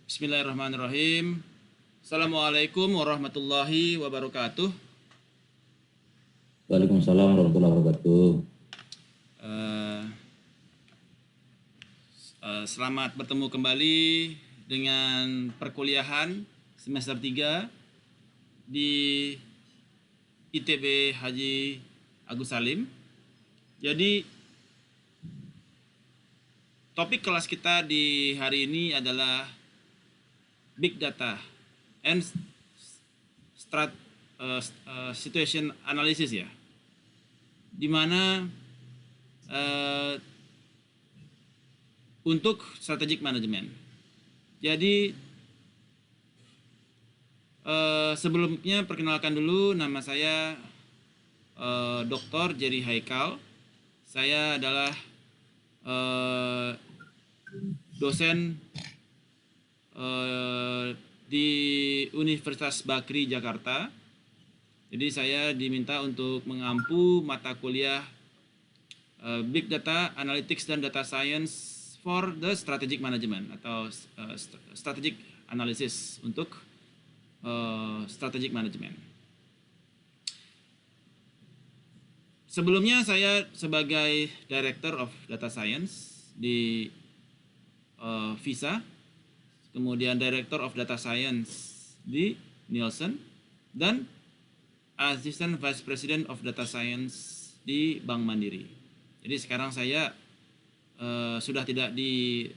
Bismillahirrahmanirrahim. Assalamualaikum warahmatullahi wabarakatuh. Waalaikumsalam warahmatullahi wabarakatuh. Selamat bertemu kembali dengan perkuliahan semester 3 di ITB Haji Agus Salim. Jadi topik kelas kita di hari ini adalah Big Data and Situation Analysis ya, dimana untuk strategic management. Jadi sebelumnya perkenalkan dulu, nama saya Dr. Jerry Haikal. Saya adalah dosen di Universitas Bakri Jakarta. Jadi saya diminta untuk mengampu mata kuliah Big Data Analytics dan Data Science for the Strategic Management atau Strategic Analysis untuk Strategic Management. Sebelumnya saya sebagai Director of Data Science di VISA, kemudian Director of Data Science di Nielsen, dan Assistant Vice President of Data Science di Bank Mandiri. Jadi sekarang saya sudah tidak di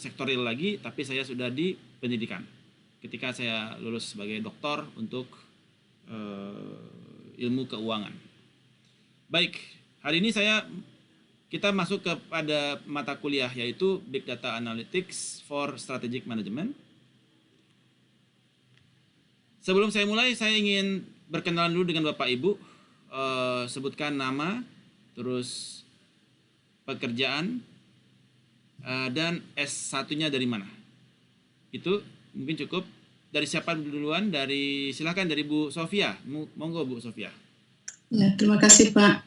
sektorial lagi, tapi saya sudah di pendidikan. Ketika saya lulus sebagai doktor untuk ilmu keuangan. Baik, hari ini kita masuk kepada mata kuliah yaitu Big Data Analytics for Strategic Management. Sebelum saya mulai, saya ingin berkenalan dulu dengan Bapak Ibu. Sebutkan nama, terus pekerjaan, dan S1-nya dari mana. Itu mungkin cukup. Dari siapa duluan? Silakan dari Bu Sofia. Monggo Bu Sofia. Ya, terima kasih Pak.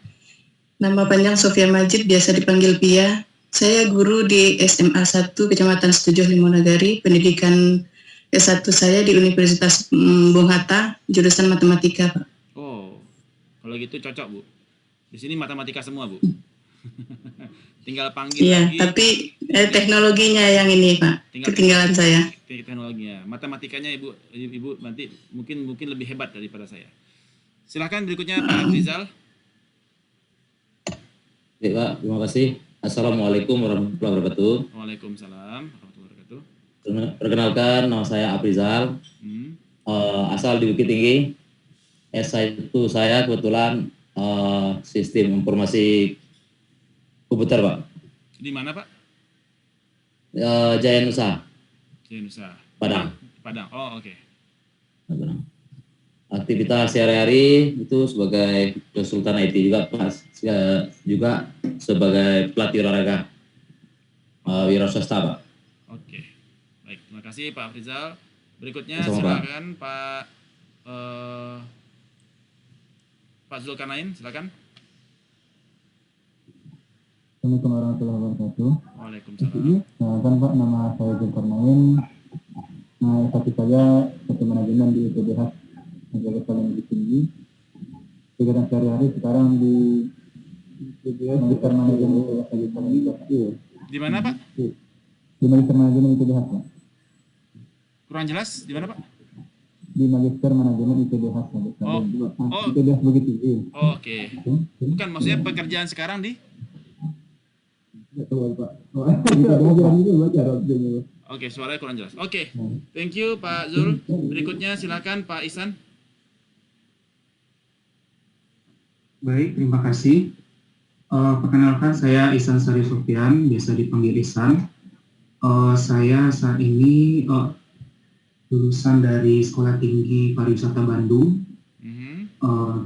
Nama panjang Sofia Majid, biasa dipanggil Pia. Saya guru di SMA 1 Kecamatan Setujuh Limonagari. Pendidikan S1 saya di Universitas Bung Hatta, jurusan matematika, Pak. Oh, kalau gitu cocok Bu. Di sini matematika semua Bu. Tinggal panggil lagi. Iya, tapi teknologinya yang ini Pak. Ketinggalan saya. Teknologinya, matematikanya Ibu nanti mungkin lebih hebat daripada saya. Silakan berikutnya Pak Rizal. Baik Pak, terima kasih. Assalamualaikum warahmatullahi wabarakatuh. Waalaikumsalam warahmatullahi wabarakatuh. Perkenalkan, nama saya Aprizal, asal di Bukit Tinggi. S1 saya kebetulan sistem informasi komputer Pak. Di mana Pak? Jaya Nusa. Jaya Nusa. Padang. Oh oke. Aktivitas sehari-hari itu sebagai konsultan IT juga Pak, juga sebagai pelatih olahraga wira swasta Pak. Oke, baik, terima kasih Pak Rizal. Berikutnya Sama, silakan Pak Zulkarnain, silakan. Assalamualaikum warahmatullahi wabarakatuh. Waalaikumsalam. Kan Pak, nama saya Zulkarnain. Nah, tapi saya satu manajemen di ITBH Majelis Paling Lebih Tinggi. Kegiatan sehari-hari sekarang di Magister Manajemen ITBH Paling Lebih Tinggi. Di mana Pak? Di Magister Manajemen ITBH Pak. Kurang jelas, di mana Pak? Di Magister Manajemen ITBH Magister. ITBH Bukit Tinggi. Oke. Bukan, maksudnya pekerjaan sekarang di? Oke, suaranya kurang jelas. Oke, thank you Pak Zul. Berikutnya silakan Pak Ihsan. Baik, terima kasih. Perkenalkan, saya Ihsan Sari Sofyan, biasa dipanggil Ihsan. Saya saat ini lulusan dari Sekolah Tinggi Pariwisata Bandung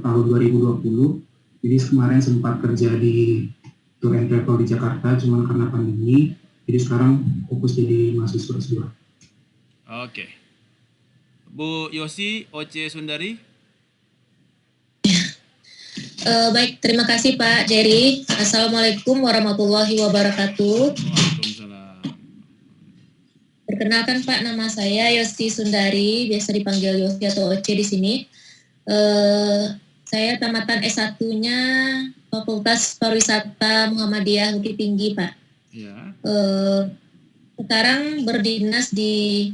tahun 2020. Jadi kemarin sempat kerja di tour and travel di Jakarta, cuman karena pandemi, jadi sekarang fokus jadi mahasiswa S2. Oke. Bu Yosi Oce Sundari. Baik, terima kasih Pak Jerry. Assalamualaikum warahmatullahi wabarakatuh. Waalaikumsalam. Perkenalkan Pak, nama saya Yosti Sundari, biasa dipanggil Yosti atau Oce di sini. Saya tamatan S1-nya Fakultas Pariwisata Muhammadiyah Bukit Tinggi, Pak. Ya. Sekarang berdinas di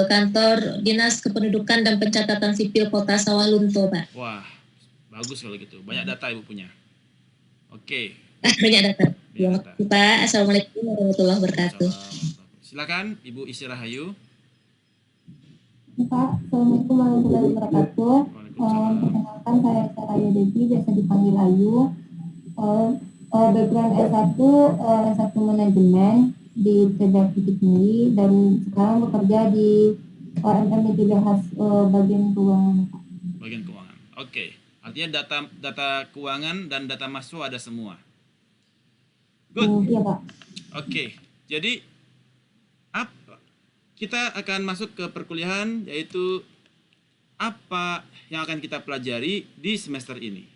kantor Dinas Kependudukan dan Pencatatan Sipil Kota Sawalunto, Pak. Wah, bagus kalau gitu. Banyak data Ibu punya. Oke. Banyak data. Terima Banyak data. kasih, Pak. Assalamualaikum warahmatullahi wabarakatuh. Silakan Ibu Isi Rahayu. Pak, Assalamualaikum warahmatullahi wabarakatuh. Waalaikumsalam. Perkenalkan saya Saraya Devi, biasa dipanggil Ayu. Background S1 manajemen di TBH Bukit Tinggi dan sekarang bekerja di OMM di TBH bagian keuangan. Bagian keuangan. Oke. Artinya data keuangan dan data mahasiswa ada semua. Good. Iya, Pak. Oke. Jadi kita akan masuk ke perkuliahan, yaitu apa yang akan kita pelajari di semester ini.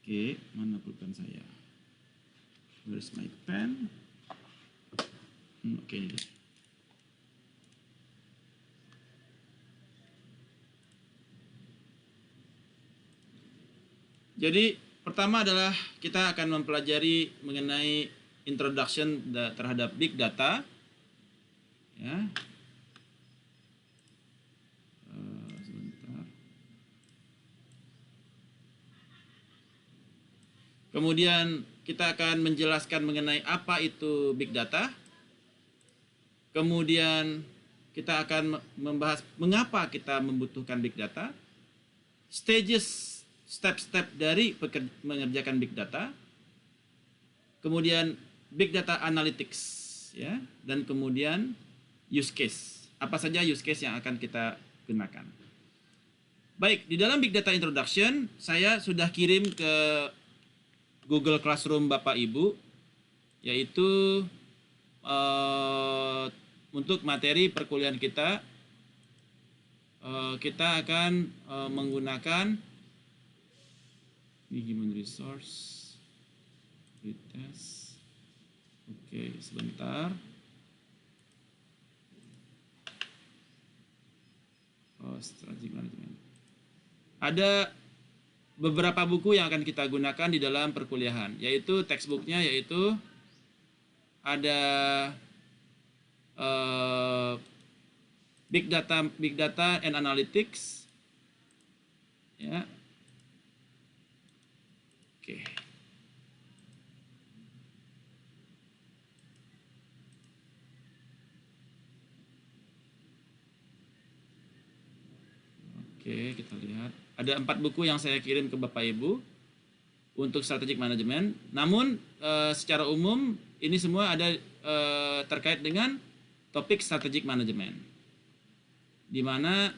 Oke, mana pulpen saya? Where's my pen? Oke, ini. Jadi pertama adalah kita akan mempelajari mengenai introduction terhadap big data. Ya. Sebentar. Kemudian kita akan menjelaskan mengenai apa itu big data. Kemudian kita akan membahas mengapa kita membutuhkan big data. Stages, step-step dari mengerjakan big data. Kemudian big data analytics, ya, dan kemudian use case. Apa saja use case yang akan kita gunakan. Baik, di dalam Big Data Introduction, saya sudah kirim ke Google Classroom Bapak Ibu, yaitu untuk materi perkuliahan kita, kita akan menggunakan human resource, retest. Oke, sebentar. Strategic management. Ada beberapa buku yang akan kita gunakan di dalam perkuliahan, yaitu textbooknya, yaitu ada Big Data and Analytics, ya. Oke. Oke, kita lihat. Ada 4 buku yang saya kirim ke Bapak Ibu untuk strategic management. Namun secara umum ini semua ada terkait dengan topik strategic management. Di mana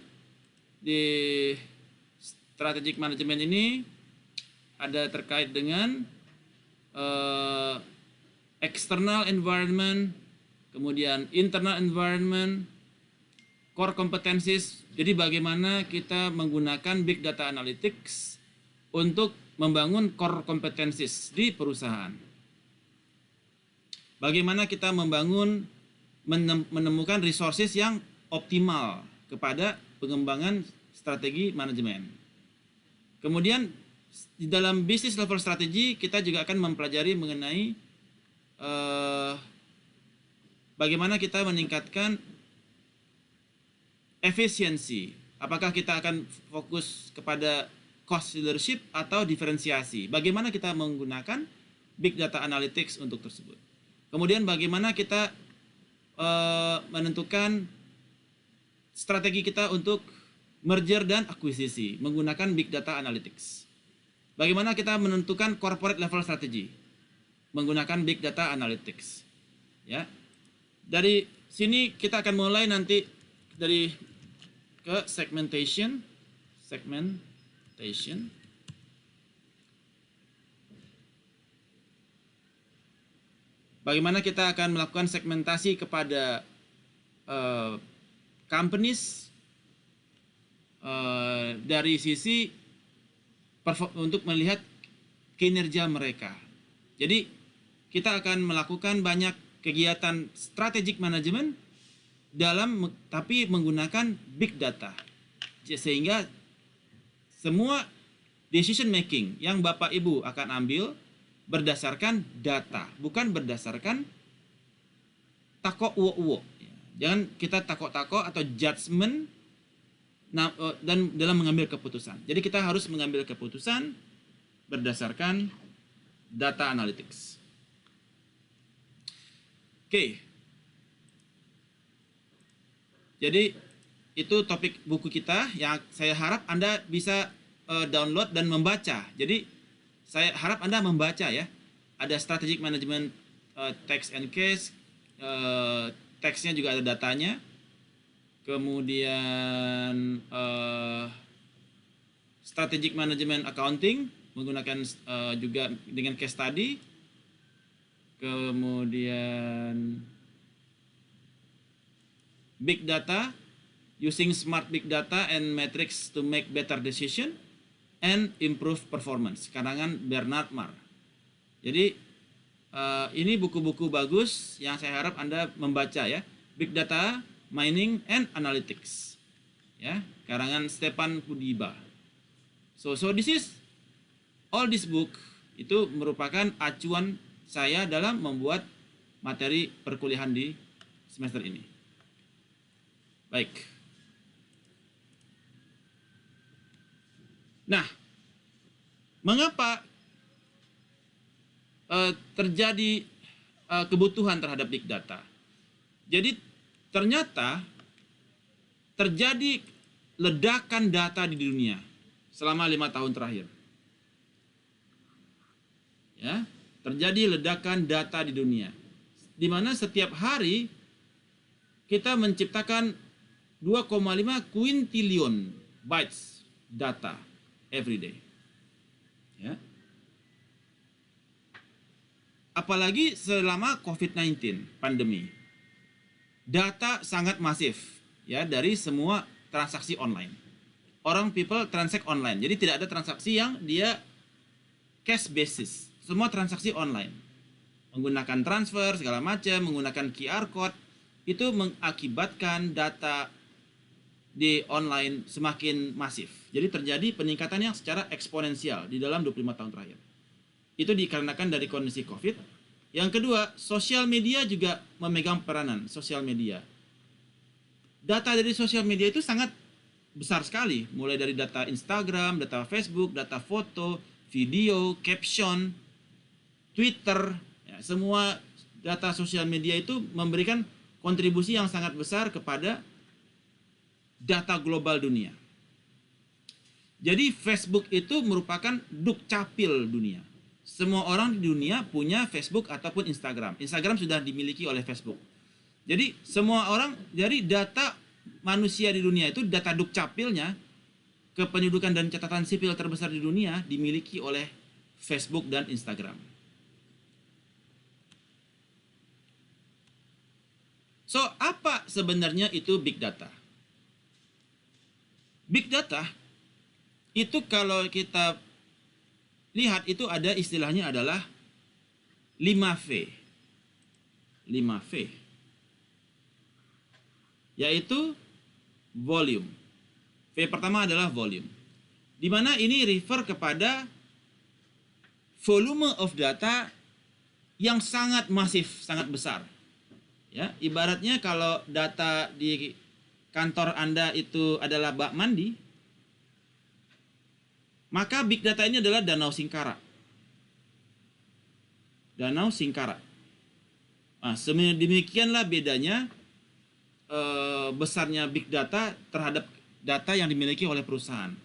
di strategic management ini ada terkait dengan external environment, kemudian internal environment, core competencies. Jadi bagaimana kita menggunakan big data analytics untuk membangun core competencies di perusahaan. Bagaimana kita menemukan resources yang optimal kepada pengembangan strategi manajemen. Kemudian di dalam business level strategy kita juga akan mempelajari mengenai bagaimana kita meningkatkan efisiensi. Apakah kita akan fokus kepada cost leadership atau diferensiasi? Bagaimana kita menggunakan big data analytics untuk tersebut? Kemudian bagaimana kita menentukan strategi kita untuk merger dan akuisisi menggunakan big data analytics? Bagaimana kita menentukan corporate level strategy menggunakan big data analytics? Ya. Dari sini kita akan mulai nanti dari ke segmentation. Bagaimana kita akan melakukan segmentasi kepada companies dari sisi untuk melihat kinerja mereka. Jadi kita akan melakukan banyak kegiatan strategic management tapi menggunakan big data. Sehingga semua decision making yang Bapak Ibu akan ambil berdasarkan data, bukan berdasarkan takok uwo-uwo. Jangan kita takok-takok atau judgment dan dalam mengambil keputusan. Jadi kita harus mengambil keputusan berdasarkan data analytics. Oke. Jadi itu topik buku kita yang saya harap Anda bisa download dan membaca. Jadi saya harap Anda membaca ya. Ada strategic management text and case, teksnya juga ada datanya. Kemudian strategic management accounting menggunakan juga dengan case study. Kemudian big data, using smart big data and metrics to make better decision and improve performance, karangan Bernard Marr. Jadi ini buku-buku bagus yang saya harap Anda membaca ya. Big Data, Mining and Analytics. Ya, karangan Stefan Pudiba. So all this book itu merupakan acuan saya dalam membuat materi perkuliahan di semester ini. Baik. Nah, mengapa terjadi kebutuhan terhadap big data? Jadi ternyata terjadi ledakan data di dunia selama 5 tahun terakhir. Ya, terjadi ledakan data di dunia, di mana setiap hari kita menciptakan 2,5 quintillion bytes data every day. Ya. Apalagi selama COVID-19 pandemi. Data sangat masif ya dari semua transaksi online. People transact online. Jadi tidak ada transaksi yang dia cash basis. Semua transaksi online. Menggunakan transfer segala macam, menggunakan QR code, itu mengakibatkan data di online semakin masif. Jadi terjadi peningkatan yang secara eksponensial di dalam 25 tahun terakhir. Itu dikarenakan dari kondisi COVID. Yang kedua, sosial media juga memegang peranan, sosial media. Data dari sosial media itu sangat besar sekali, mulai dari data Instagram, data Facebook, data foto, video, caption, Twitter, ya, semua data sosial media itu memberikan kontribusi yang sangat besar kepada data global dunia. Jadi Facebook itu merupakan dukcapil dunia. Semua orang di dunia punya Facebook ataupun Instagram. Instagram sudah dimiliki oleh Facebook. Jadi semua orang, dari data manusia di dunia itu, data dukcapilnya, kependudukan dan catatan sipil terbesar di dunia dimiliki oleh Facebook dan Instagram. So, apa sebenarnya itu big data? Big data itu kalau kita lihat itu ada istilahnya adalah 5V. 5V. Yaitu volume. V pertama adalah volume. Di mana ini refer kepada volume of data yang sangat masif, sangat besar. Ya, ibaratnya kalau data di kantor Anda itu adalah bak mandi, maka big data ini adalah Danau Singkara. Danau Singkara. Nah, demikianlah bedanya besarnya big data terhadap data yang dimiliki oleh perusahaan.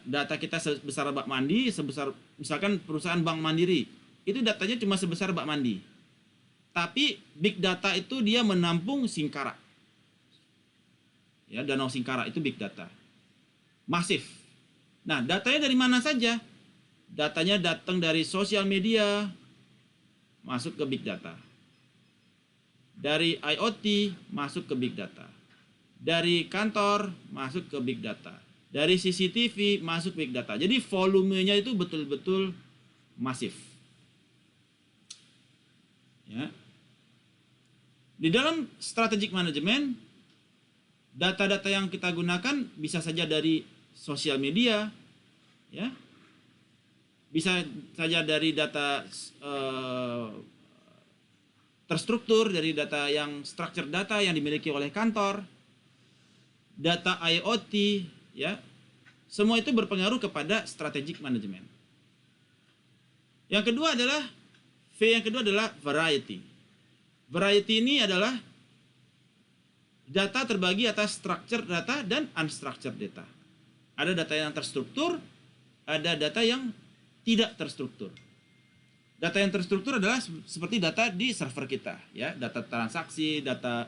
Data kita sebesar bak mandi, sebesar misalkan perusahaan Bank Mandiri, itu datanya cuma sebesar bak mandi. Tapi big data itu dia menampung Singkara. Ya, Danau Singkara itu big data. Masif. Nah, datanya dari mana saja? Datanya datang dari sosial media, masuk ke big data. Dari IoT, masuk ke big data. Dari kantor, masuk ke big data. Dari CCTV, masuk big data. Jadi volumenya itu betul-betul masif. Ya. Di dalam strategic management, data-data yang kita gunakan bisa saja dari sosial media, ya, bisa saja dari data terstruktur, dari data yang structured data yang dimiliki oleh kantor, data IoT, ya, semua itu berpengaruh kepada strategic management. Yang kedua adalah variety. Variety ini adalah data terbagi atas structured data dan unstructured data. Ada data yang terstruktur, ada data yang tidak terstruktur. Data yang terstruktur adalah seperti data di server kita, ya, data transaksi, data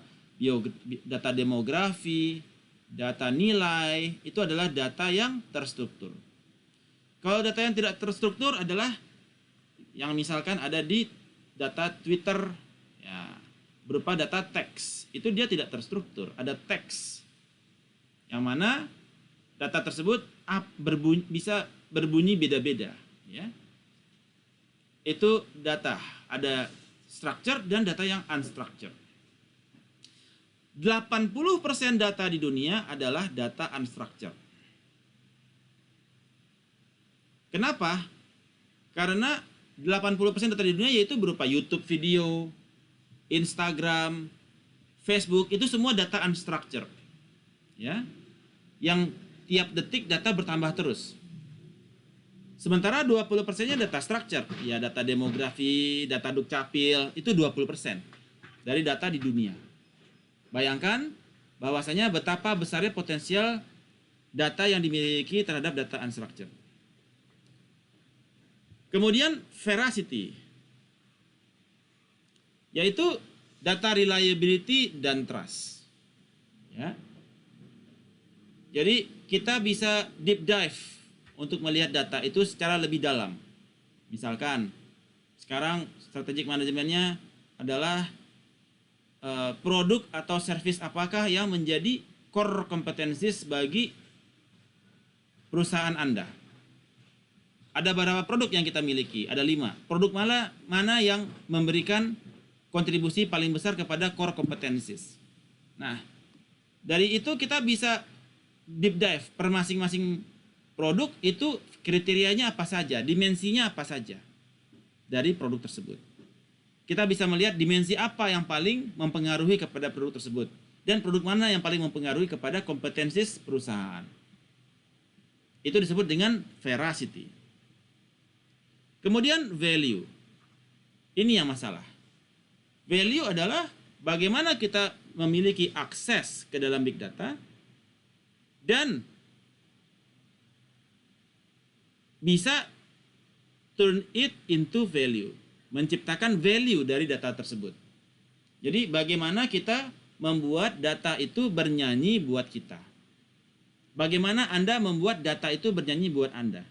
demografi, data nilai, itu adalah data yang terstruktur. Kalau data yang tidak terstruktur adalah yang misalkan ada di data Twitter, ya, berupa data teks. Itu dia tidak terstruktur, ada teks. Yang mana data tersebut bisa berbunyi beda-beda, ya. Itu data, ada structured dan data yang unstructured. 80% data di dunia adalah data unstructured. Kenapa? Karena 80% data di dunia yaitu berupa YouTube video, Instagram, Facebook, itu semua data unstructured, ya, yang tiap detik data bertambah terus. Sementara 20%-nya data structured, ya, data demografi, data dukcapil, itu 20% dari data di dunia. Bayangkan bahwasanya betapa besarnya potensial data yang dimiliki terhadap data unstructured. Kemudian veracity, yaitu data reliability dan trust, ya. Jadi kita bisa deep dive untuk melihat data itu secara lebih dalam. Misalkan sekarang strategic manajemennya adalah produk atau service apakah yang menjadi core competencies bagi perusahaan Anda. Ada beberapa produk yang kita miliki, ada 5. Produk mana yang memberikan kontribusi paling besar kepada core competencies. Nah, dari itu kita bisa deep dive per masing-masing produk itu kriterianya apa saja, dimensinya apa saja dari produk tersebut. Kita bisa melihat dimensi apa yang paling mempengaruhi kepada produk tersebut dan produk mana yang paling mempengaruhi kepada kompetensis perusahaan. Itu disebut dengan veracity. Kemudian value. Ini yang masalah. Value adalah bagaimana kita memiliki akses ke dalam big data dan bisa turn it into value, menciptakan value dari data tersebut. Jadi bagaimana kita membuat data itu bernyanyi buat kita. Bagaimana Anda membuat data itu bernyanyi buat Anda.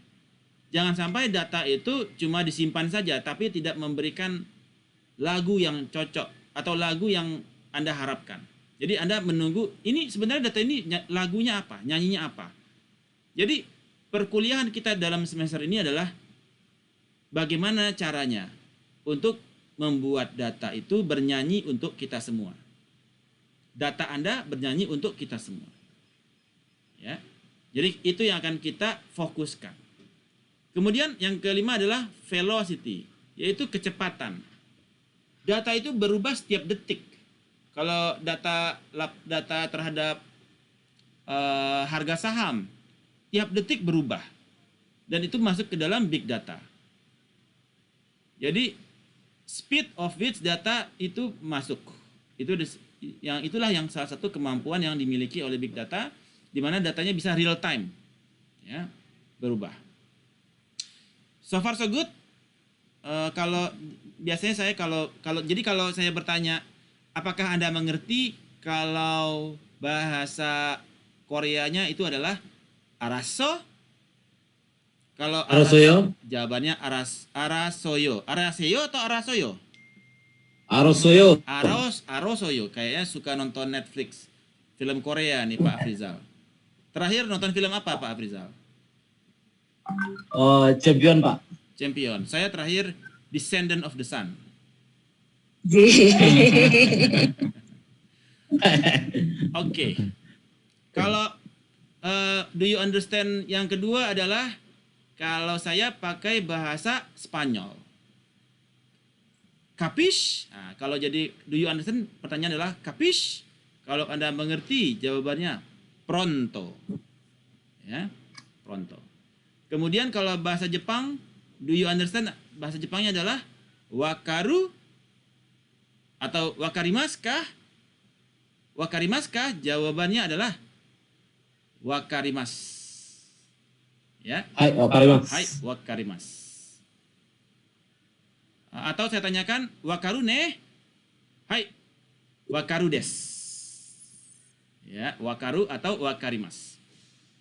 Jangan sampai data itu cuma disimpan saja tapi tidak memberikan lagu yang cocok atau lagu yang Anda harapkan. Jadi Anda menunggu, ini sebenarnya data ini lagunya apa, nyanyinya apa. Jadi perkuliahan kita dalam semester ini adalah bagaimana caranya untuk membuat data itu bernyanyi untuk kita semua. Data Anda bernyanyi untuk kita semua. Ya. Jadi itu yang akan kita fokuskan. Kemudian yang kelima adalah velocity, yaitu kecepatan. Data itu berubah setiap detik. Kalau data terhadap harga saham, tiap detik berubah. Dan itu masuk ke dalam big data. Jadi speed of which data itu masuk. Itulah yang salah satu kemampuan yang dimiliki oleh big data, di mana datanya bisa real time, ya, berubah. So far so good. Kalau biasanya saya kalau saya bertanya, apakah Anda mengerti kalau bahasa Koreanya itu adalah araso? Kalau Arasoyo? Jawabannya arasoyo. Araseyo atau arasoyo? Arasoyo. Arasoyo. Kayaknya suka nonton Netflix. Film Korea nih Pak Afrizal. Terakhir nonton film apa Pak Afrizal? Champion, Pak. Champion. Saya terakhir Descendant of the Sun. Oke. Kalau do you understand yang kedua adalah kalau saya pakai bahasa Spanyol. Capish? Nah, kalau jadi do you understand, pertanyaan adalah capish? Kalau Anda mengerti, jawabannya pronto. Ya, pronto. Kemudian kalau bahasa Jepang, do you understand? Bahasa Jepangnya adalah wakaru atau wakarimasu kah? Wakarimasu kah? Jawabannya adalah wakarimasu. Ya. Hai, wakarimasu. Hai, wakarimasu. Atau saya tanyakan, wakaru ne? Hai, wakaru des. Ya, wakaru atau wakarimasu.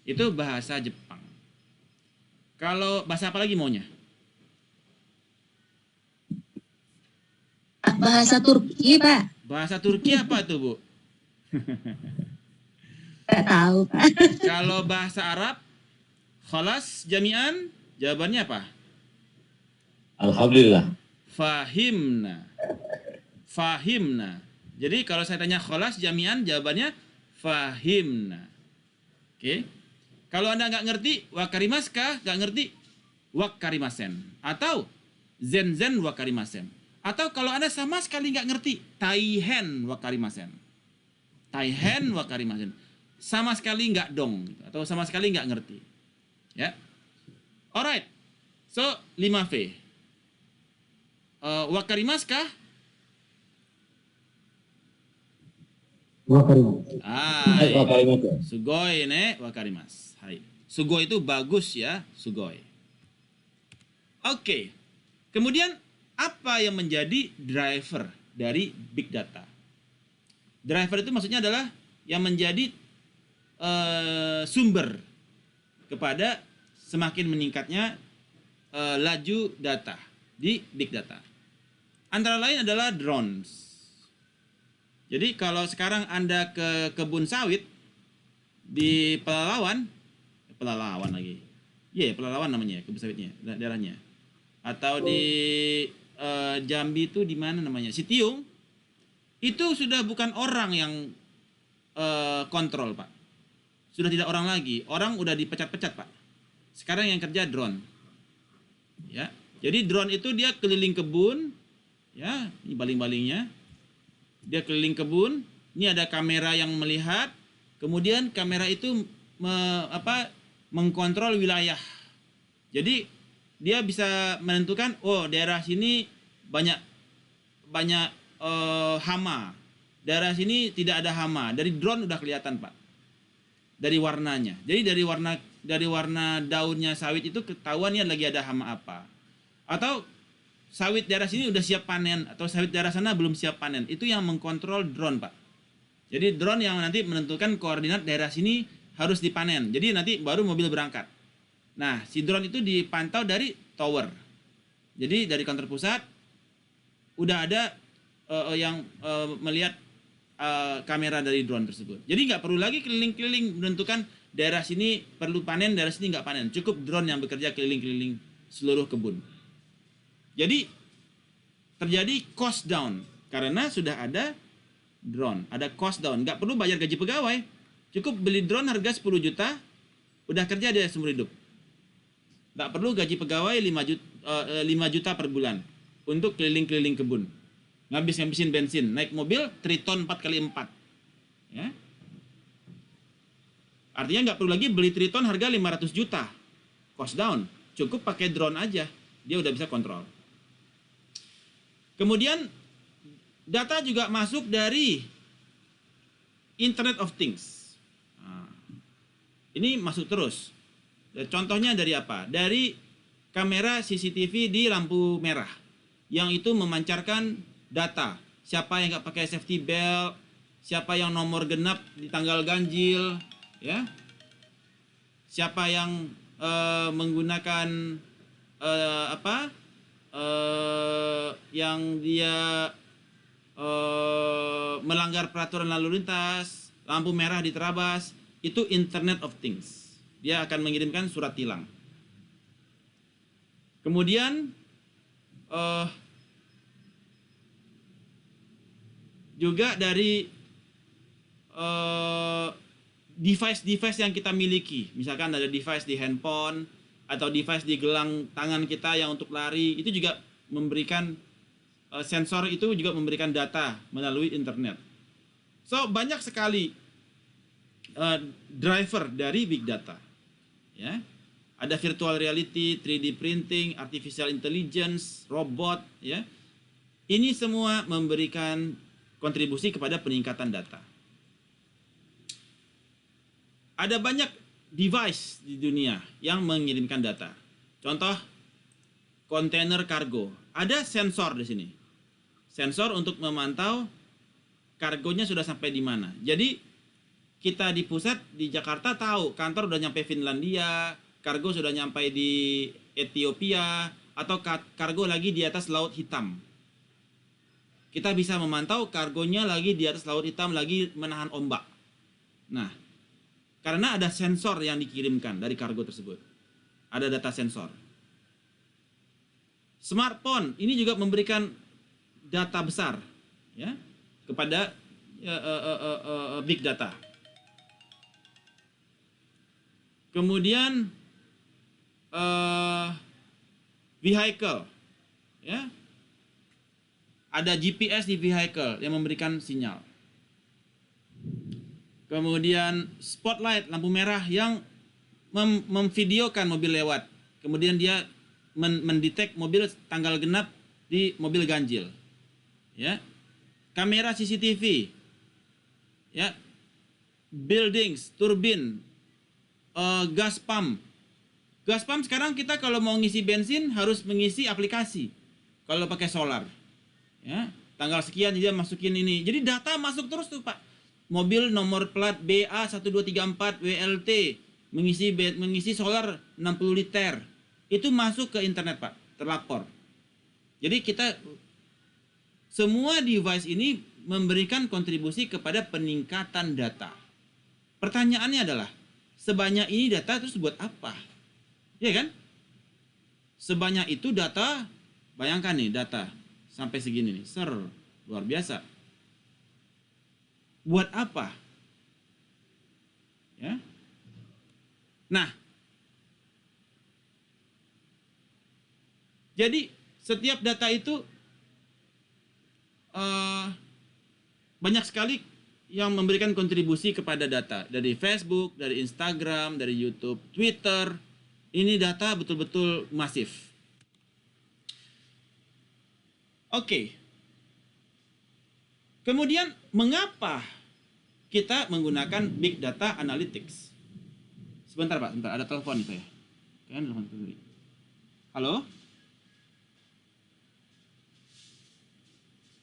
Itu bahasa Jepang. Kalau bahasa apa lagi maunya? Bahasa Turki, Pak. Bahasa Turki apa tuh, Bu? Nggak tahu, Pak. Kalau bahasa Arab, khalas jami'an, jawabannya apa? Alhamdulillah. Fahimna. Fahimna. Jadi kalau saya tanya khalas jami'an, jawabannya fahimna. Oke. Kalau Anda nggak ngerti, wakarimasu kah? Nggak ngerti, wakarimasen. Atau zen wakarimasen. Atau kalau Anda sama sekali nggak ngerti, taihen wakarimasen. Taihen wakarimasen. Sama sekali nggak dong. Atau sama sekali nggak ngerti. Ya. Alright. So, 5V. Wakarimasu kah? Wakarimasu. Hai, wakarimasu. Sugoi ne wakarimasu. Hai. Sugoi itu bagus ya, sugoi. Oke. Kemudian apa yang menjadi driver dari big data? Driver itu maksudnya adalah yang menjadi sumber kepada semakin meningkatnya laju data di big data. Antara lain adalah drones. Jadi kalau sekarang Anda ke kebun sawit di Pelalawan lagi. Iya, Pelalawan namanya kebun sawitnya, daerahnya. Atau di Jambi itu di mana namanya? Sitiung. Itu sudah bukan orang yang kontrol, Pak. Sudah tidak orang lagi. Orang udah dipecat-pecat, Pak. Sekarang yang kerja drone. Ya. Jadi drone itu dia keliling kebun, ya, ini baling-balingnya. Dia keliling kebun, ini ada kamera yang melihat, kemudian kamera itu mengkontrol wilayah. Jadi dia bisa menentukan, oh daerah sini banyak hama, daerah sini tidak ada hama. Dari drone udah kelihatan, Pak, dari warnanya. Jadi dari warna daunnya sawit itu ketahuan ya lagi ada hama apa. Atau sawit daerah sini udah siap panen, atau sawit daerah sana belum siap panen. Itu yang mengkontrol drone, Pak. Jadi drone yang nanti menentukan koordinat daerah sini harus dipanen. Jadi nanti baru mobil berangkat. Nah, si drone itu dipantau dari tower. Jadi dari kantor pusat udah ada yang melihat kamera dari drone tersebut. Jadi nggak perlu lagi keliling-keliling menentukan daerah sini perlu panen, daerah sini nggak panen. Cukup drone yang bekerja keliling-keliling seluruh kebun. Jadi terjadi cost down karena sudah ada drone, ada cost down, nggak perlu bayar gaji pegawai, cukup beli drone harga 10 juta, udah kerja dia seumur hidup. Nggak perlu gaji pegawai 5 juta per bulan untuk keliling-keliling kebun, ngabisin bensin, naik mobil Triton 4x4, ya. Artinya nggak perlu lagi beli Triton harga 500 juta, cost down, cukup pakai drone aja, dia udah bisa kontrol. Kemudian data juga masuk dari Internet of Things. Nah, ini masuk terus. Contohnya dari apa? Dari kamera CCTV di lampu merah, yang itu memancarkan data. Siapa yang nggak pakai safety belt, siapa yang nomor genap di tanggal ganjil, ya. Siapa yang menggunakan yang dia melanggar peraturan lalu lintas, lampu merah diterabas, itu Internet of Things. Dia akan mengirimkan surat tilang. Kemudian juga dari device-device yang kita miliki. Misalkan ada device di handphone atau device di gelang tangan kita yang untuk lari, itu juga memberikan sensor, itu juga memberikan data melalui internet. So banyak sekali driver dari big data. Ya, ada virtual reality, 3D printing, artificial intelligence, robot. Ya, ini semua memberikan kontribusi kepada peningkatan data. Ada banyak device di dunia yang mengirimkan data. Contoh, kontainer kargo. Ada sensor di sini. Sensor untuk memantau kargonya sudah sampai di mana. Jadi, kita di pusat di Jakarta tahu kantor udah nyampe Finlandia, kargo sudah nyampe di Ethiopia, atau kargo lagi di atas Laut Hitam. Kita bisa memantau kargonya lagi di atas Laut Hitam, lagi menahan ombak. Nah, karena ada sensor yang dikirimkan dari kargo tersebut. Ada data sensor. Smartphone ini juga memberikan data besar, ya, kepada big data. Kemudian vehicle, ya, ada GPS di vehicle yang memberikan sinyal. Kemudian spotlight, lampu merah yang memvideokan mobil lewat. Kemudian dia mendetek mobil tanggal genap di mobil ganjil. Ya. Kamera CCTV. Ya. Buildings, turbin, gas pump. Gas pump sekarang kita kalau mau ngisi bensin harus mengisi aplikasi. Kalau pakai solar. Ya, tanggal sekian dia masukin ini. Jadi data masuk terus tuh, Pak. Mobil nomor plat BA1234 WLT mengisi solar 60 liter. Itu masuk ke internet, Pak, terlapor. Jadi kita semua device ini memberikan kontribusi kepada peningkatan data. Pertanyaannya adalah, sebanyak ini data terus buat apa? Ya kan? Sebanyak itu data, bayangkan nih data sampai segini nih, luar biasa. Buat apa? Ya. Nah, jadi setiap data itu banyak sekali yang memberikan kontribusi kepada data. Dari Facebook, dari Instagram, dari YouTube, Twitter. Ini data betul-betul masif. Oke. Kemudian mengapa kita menggunakan Big Data Analytics? Sebentar, Pak, sebentar, ada telepon itu ya. Kayaknya telepon sendiri. Halo?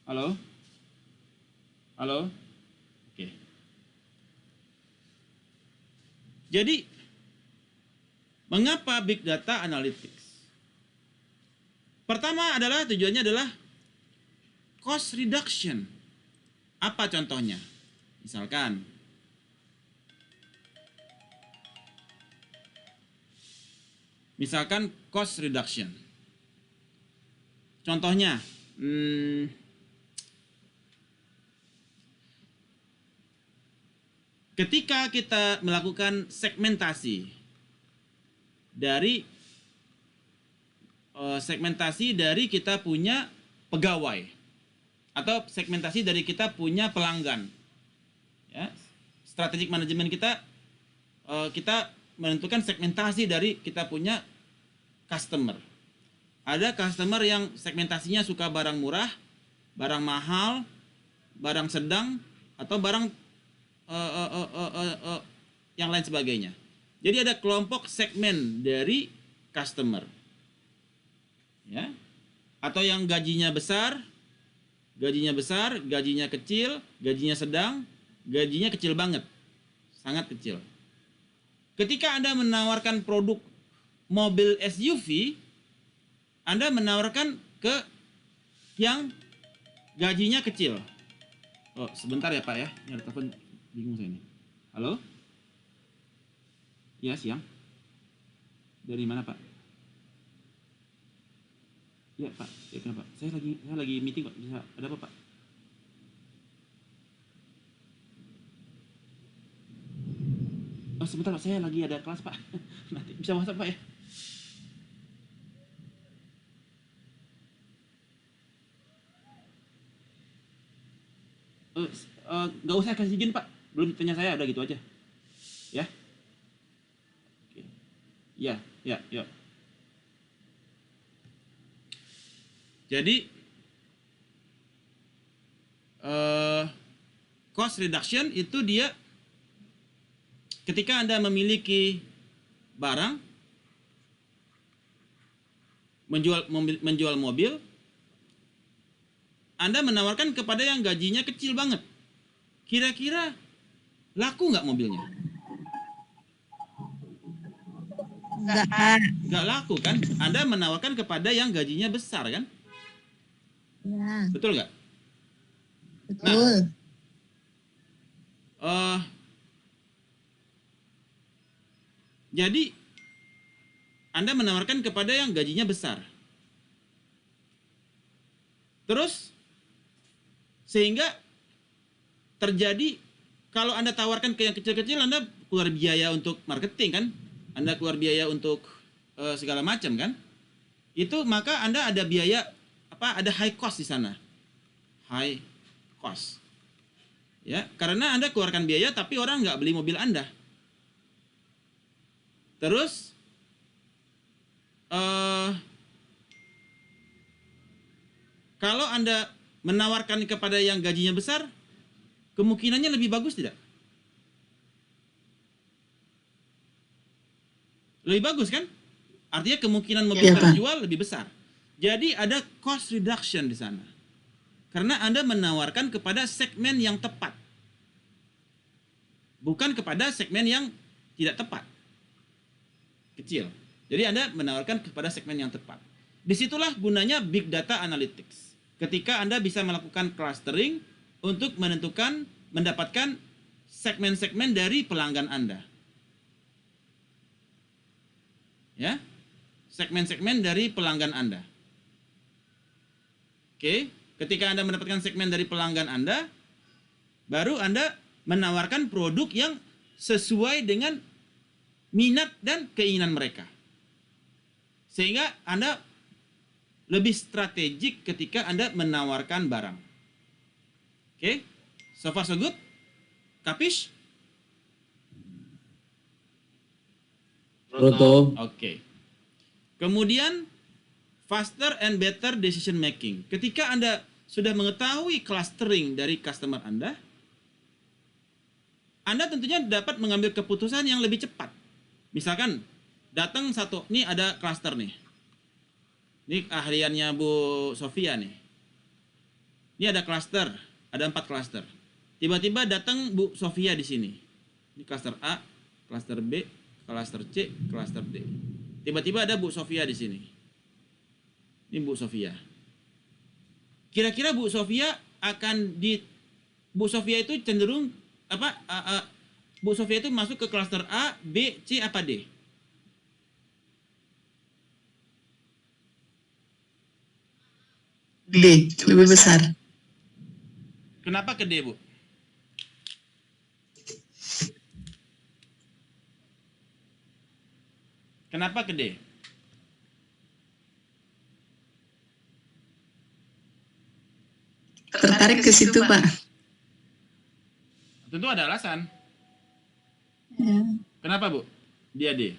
Halo? Halo? Oke. Jadi, mengapa Big Data Analytics? Pertama adalah tujuannya adalah cost reduction. Apa contohnya? Misalkan cost reduction. Contohnya, ketika kita melakukan segmentasi dari kita punya pegawai atau segmentasi dari kita punya pelanggan, ya, strategic management kita menentukan segmentasi dari kita punya customer. Ada customer yang segmentasinya suka barang murah, barang mahal, barang sedang, atau barang yang lain sebagainya. Jadi ada kelompok segmen dari customer, ya, atau yang gajinya besar, gajinya kecil, gajinya sedang, gajinya kecil banget, sangat kecil. Ketika Anda menawarkan produk mobil SUV, Anda menawarkan ke yang gajinya kecil. Oh, sebentar ya, Pak ya. Ini ada telepon, bingung saya ini. Halo? Ya, siang. Dari mana, Pak? Ya, Pak. Ya, kenapa? Saya lagi meeting, Pak. Bisa ada apa, Pak? Mas, sebentar Pak, saya lagi ada kelas Pak. Nanti bisa WhatsApp Pak ya. Nggak usah kasih izin Pak, belum tanya saya, udah gitu aja. Ya. Oke. Ya, ya, ya. Jadi cost reduction itu dia ketika Anda memiliki barang, menjual mobil, Anda menawarkan kepada yang gajinya kecil banget. Kira-kira laku nggak mobilnya? Nggak laku kan? Anda menawarkan kepada yang gajinya besar kan? Ya, Betul nggak? betul. Jadi Anda menawarkan kepada yang gajinya besar. Terus sehingga terjadi kalau Anda tawarkan ke yang kecil-kecil, Anda keluar biaya untuk marketing kan? Anda keluar biaya untuk segala macam kan? Itu maka Anda ada biaya ada high cost di sana. High cost. Ya, karena Anda keluarkan biaya tapi orang nggak beli mobil Anda. Terus kalau Anda menawarkan kepada yang gajinya besar, kemungkinannya lebih bagus tidak? Lebih bagus kan? Artinya kemungkinan mobil terjual lebih besar. Jadi ada cost reduction di sana. Karena Anda menawarkan kepada segmen yang tepat. Bukan kepada segmen yang tidak tepat. Kecil. Jadi Anda menawarkan kepada segmen yang tepat. Disitulah gunanya Big Data Analytics. Ketika Anda bisa melakukan clustering untuk mendapatkan segmen-segmen dari pelanggan Anda. Ya, segmen-segmen dari pelanggan Anda. Oke, ketika Anda mendapatkan segmen dari pelanggan Anda, baru Anda menawarkan produk yang sesuai dengan minat dan keinginan mereka. Sehingga Anda lebih strategik ketika Anda menawarkan barang. Oke, so far so good? Kapish? Pronto. Oke. Kemudian faster and better decision making. Ketika Anda sudah mengetahui clustering dari customer Anda tentunya dapat mengambil keputusan yang lebih cepat. Misalkan datang satu, ini ada cluster nih. Ini ahliannya Bu Sofia nih. Ini ada cluster, ada 4 cluster. Tiba-tiba datang Bu Sofia di sini. Ini cluster A, cluster B, cluster C, cluster D. Tiba-tiba ada Bu Sofia di sini. Ini Bu Sofia. Kira-kira Bu Sofia Bu Sofia itu cenderung Bu Sofia itu masuk ke cluster A, B, C apa D? D, lebih besar. Kenapa ke D, Bu? Kenapa ke D? Tertarik ke situ, Pak. Tentu ada alasan. Ya. Kenapa, Bu? Dia D.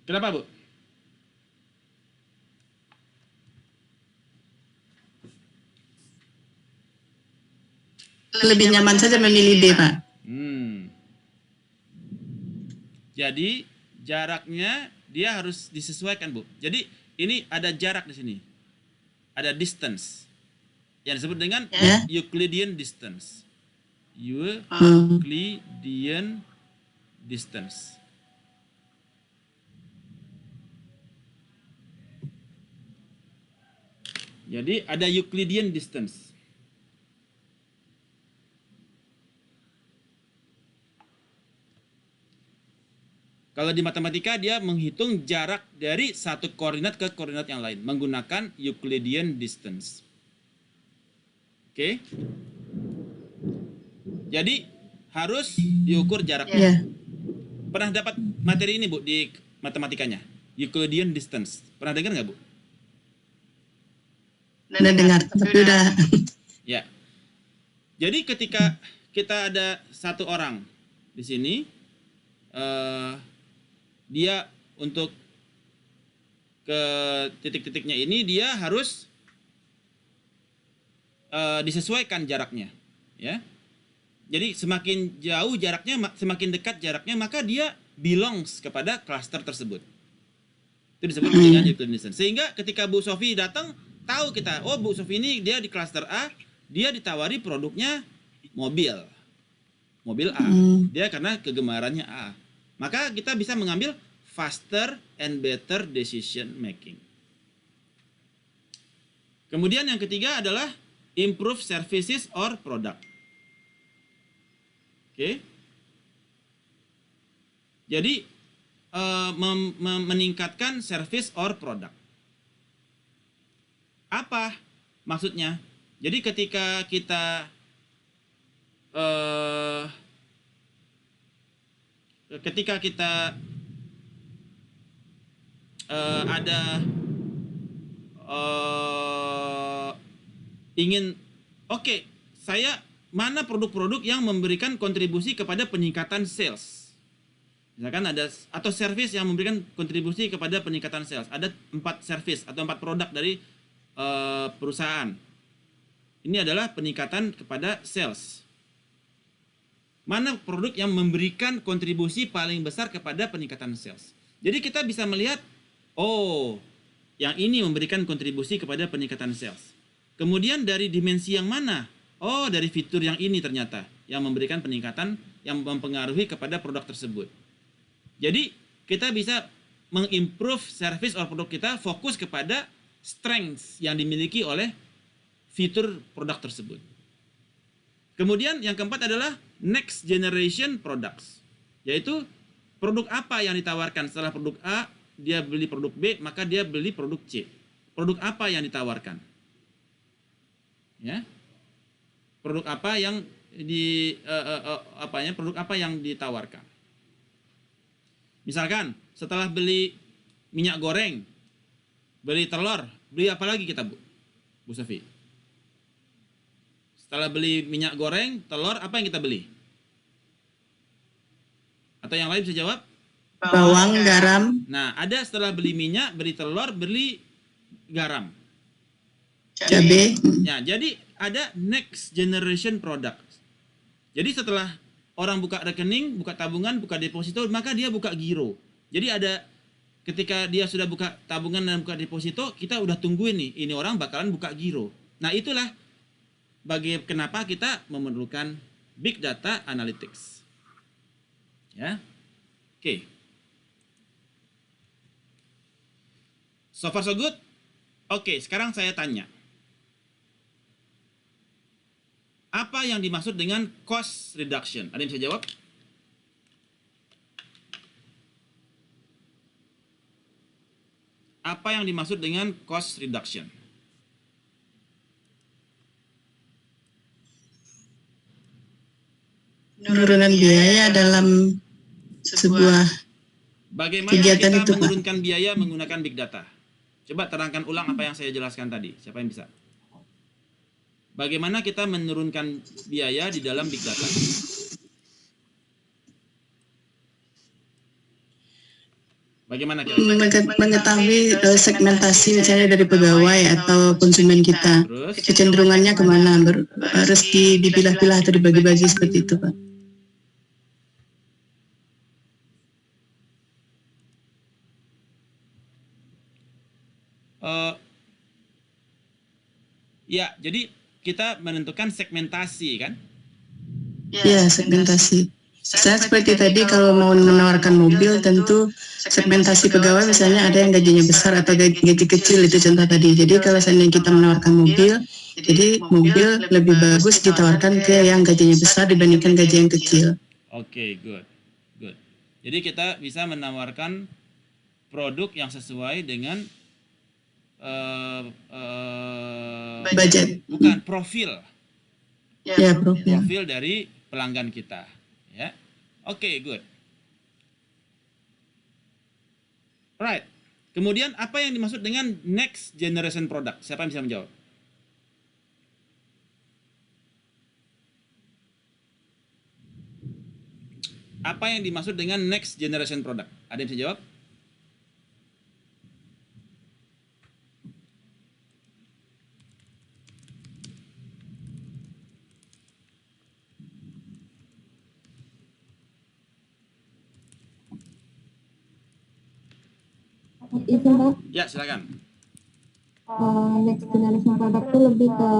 Kenapa, Bu? Lebih nyaman saja memilih D, Pak. Jadi jaraknya dia harus disesuaikan, Bu. Jadi ini ada jarak di sini. Ada distance. Yang disebut dengan Euclidean distance. Euclidean distance. Jadi ada Euclidean distance. Kalau di matematika dia menghitung jarak dari satu koordinat ke koordinat yang lain menggunakan Euclidean distance. Oke. Jadi harus diukur jaraknya. Ya, Pernah dapat materi ini, Bu, di matematikanya? Euclidean distance. Pernah dengar nggak, Bu? udah dengar, tapi udah. Ya. Jadi ketika kita ada satu orang di sini, dia untuk ke titik-titiknya ini dia harus disesuaikan jaraknya, ya. Jadi semakin jauh jaraknya, semakin dekat jaraknya, maka dia belongs kepada klaster tersebut. Itu disebut dengan Euclidean distance. Sehingga ketika Bu Sofi datang, tahu kita, oh Bu Sofi ini dia di klaster A, dia ditawari produknya mobil A. Dia karena kegemarannya A. Maka kita bisa mengambil faster and better decision making. Kemudian yang ketiga adalah improve services or product. Oke. Jadi meningkatkan service or product. Apa maksudnya? Jadi ketika kita ada ingin, oke, saya mana produk-produk yang memberikan kontribusi kepada peningkatan sales. Misalkan ada, atau service yang memberikan kontribusi kepada peningkatan sales. Ada 4 service atau 4 produk dari perusahaan. Ini adalah peningkatan kepada sales. Mana produk yang memberikan kontribusi paling besar kepada peningkatan sales. Jadi kita bisa melihat, oh, yang ini memberikan kontribusi kepada peningkatan sales. Kemudian dari dimensi yang mana? Oh, dari fitur yang ini ternyata yang memberikan peningkatan, yang mempengaruhi kepada produk tersebut. Jadi kita bisa mengimprove service or produk kita, fokus kepada strengths yang dimiliki oleh fitur produk tersebut. Kemudian yang keempat adalah next generation products, yaitu produk apa yang ditawarkan setelah produk A, dia beli produk B, maka dia beli produk C. Produk apa yang ditawarkan? Ya. Produk apa yang produk apa yang ditawarkan? Misalkan setelah beli minyak goreng, beli telur, beli apa lagi kita, Bu Sofi? Setelah beli minyak goreng, telur, apa yang kita beli? Atau yang lain bisa jawab? Bawang, garam. Nah, ada setelah beli minyak, beli telur, beli garam. Cabai. Ya, jadi ada next generation product. Jadi setelah orang buka rekening, buka tabungan, buka deposito, maka dia buka giro. Jadi ada ketika dia sudah buka tabungan dan buka deposito, kita udah tungguin nih, ini orang bakalan buka giro. Nah, itulah kenapa kita memerlukan big data analytics. Ya. Oke. So far so good? Oke, sekarang saya tanya. Apa yang dimaksud dengan cost reduction? Ada yang bisa jawab? Apa yang dimaksud dengan cost reduction? Penurunan biaya dalam sebuah Bagaimana kegiatan kita itu, Pak. menurunkan biaya menggunakan big data? Coba terangkan ulang apa yang saya jelaskan tadi. Siapa yang bisa? Bagaimana kita menurunkan biaya di dalam big data? Bagaimana mengetahui segmentasi misalnya dari pegawai atau konsumen kita, Terus? kecenderungannya kemana, harus dipilah-pilah atau dibagi-bagi seperti itu, Pak. Ya, jadi kita menentukan segmentasi kan? Ya, segmentasi. Saya seperti tadi kalau mau menawarkan mobil tentu segmentasi pegawai misalnya ada yang gajinya besar atau gaji kecil itu contoh tadi. Jadi kalau seandainya kita menawarkan mobil, jadi mobil lebih bagus ditawarkan ke yang gajinya besar dibandingkan gaji yang kecil. Oke, good. Jadi kita bisa menawarkan produk yang sesuai dengan Budget. bukan profil Ya, profil. profil dari pelanggan kita, ya. Oke, good. Right. Kemudian apa yang dimaksud dengan next generation product? Siapa yang bisa menjawab? Apa yang dimaksud dengan next generation product? Ada yang bisa jawab? Izin Pak, Ya, silakan. next generation product itu lebih ke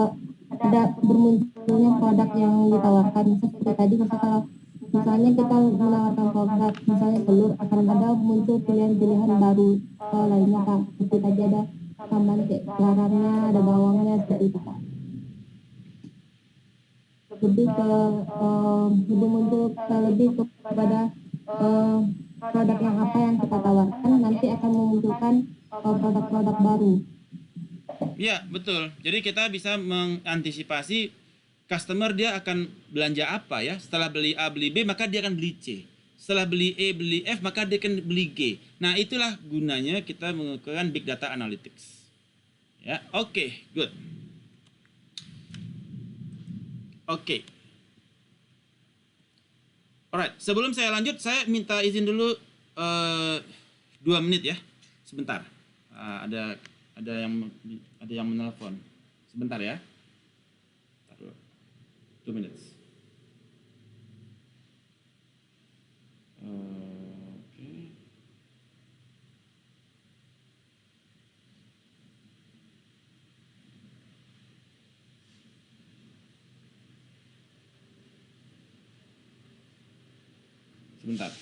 ada bermunculnya produk yang ditawarkan. Seperti tadi misalnya kita menawarkan produk, misalnya telur, akan ada muncul pilihan-pilihan baru lainnya Pak. Seperti tadi ada tambahan kayak garamnya, ada bawangnya, seperti itu Pak. Lebih ke kepada produk yang apa yang kita tawarkan nanti akan memunculkan produk-produk baru. Ya, betul. Jadi kita bisa mengantisipasi customer dia akan belanja apa ya. Setelah beli A, beli B, maka dia akan beli C. Setelah beli E, beli F, maka dia akan beli G. Nah, itulah gunanya kita menggunakan Big Data Analytics. Ya, oke, good. Oke. Alright, sebelum saya lanjut, saya minta izin dulu 2 menit ya. Sebentar. Ada yang menelpon. Sebentar ya. 2 menit. Oke. Sebentar.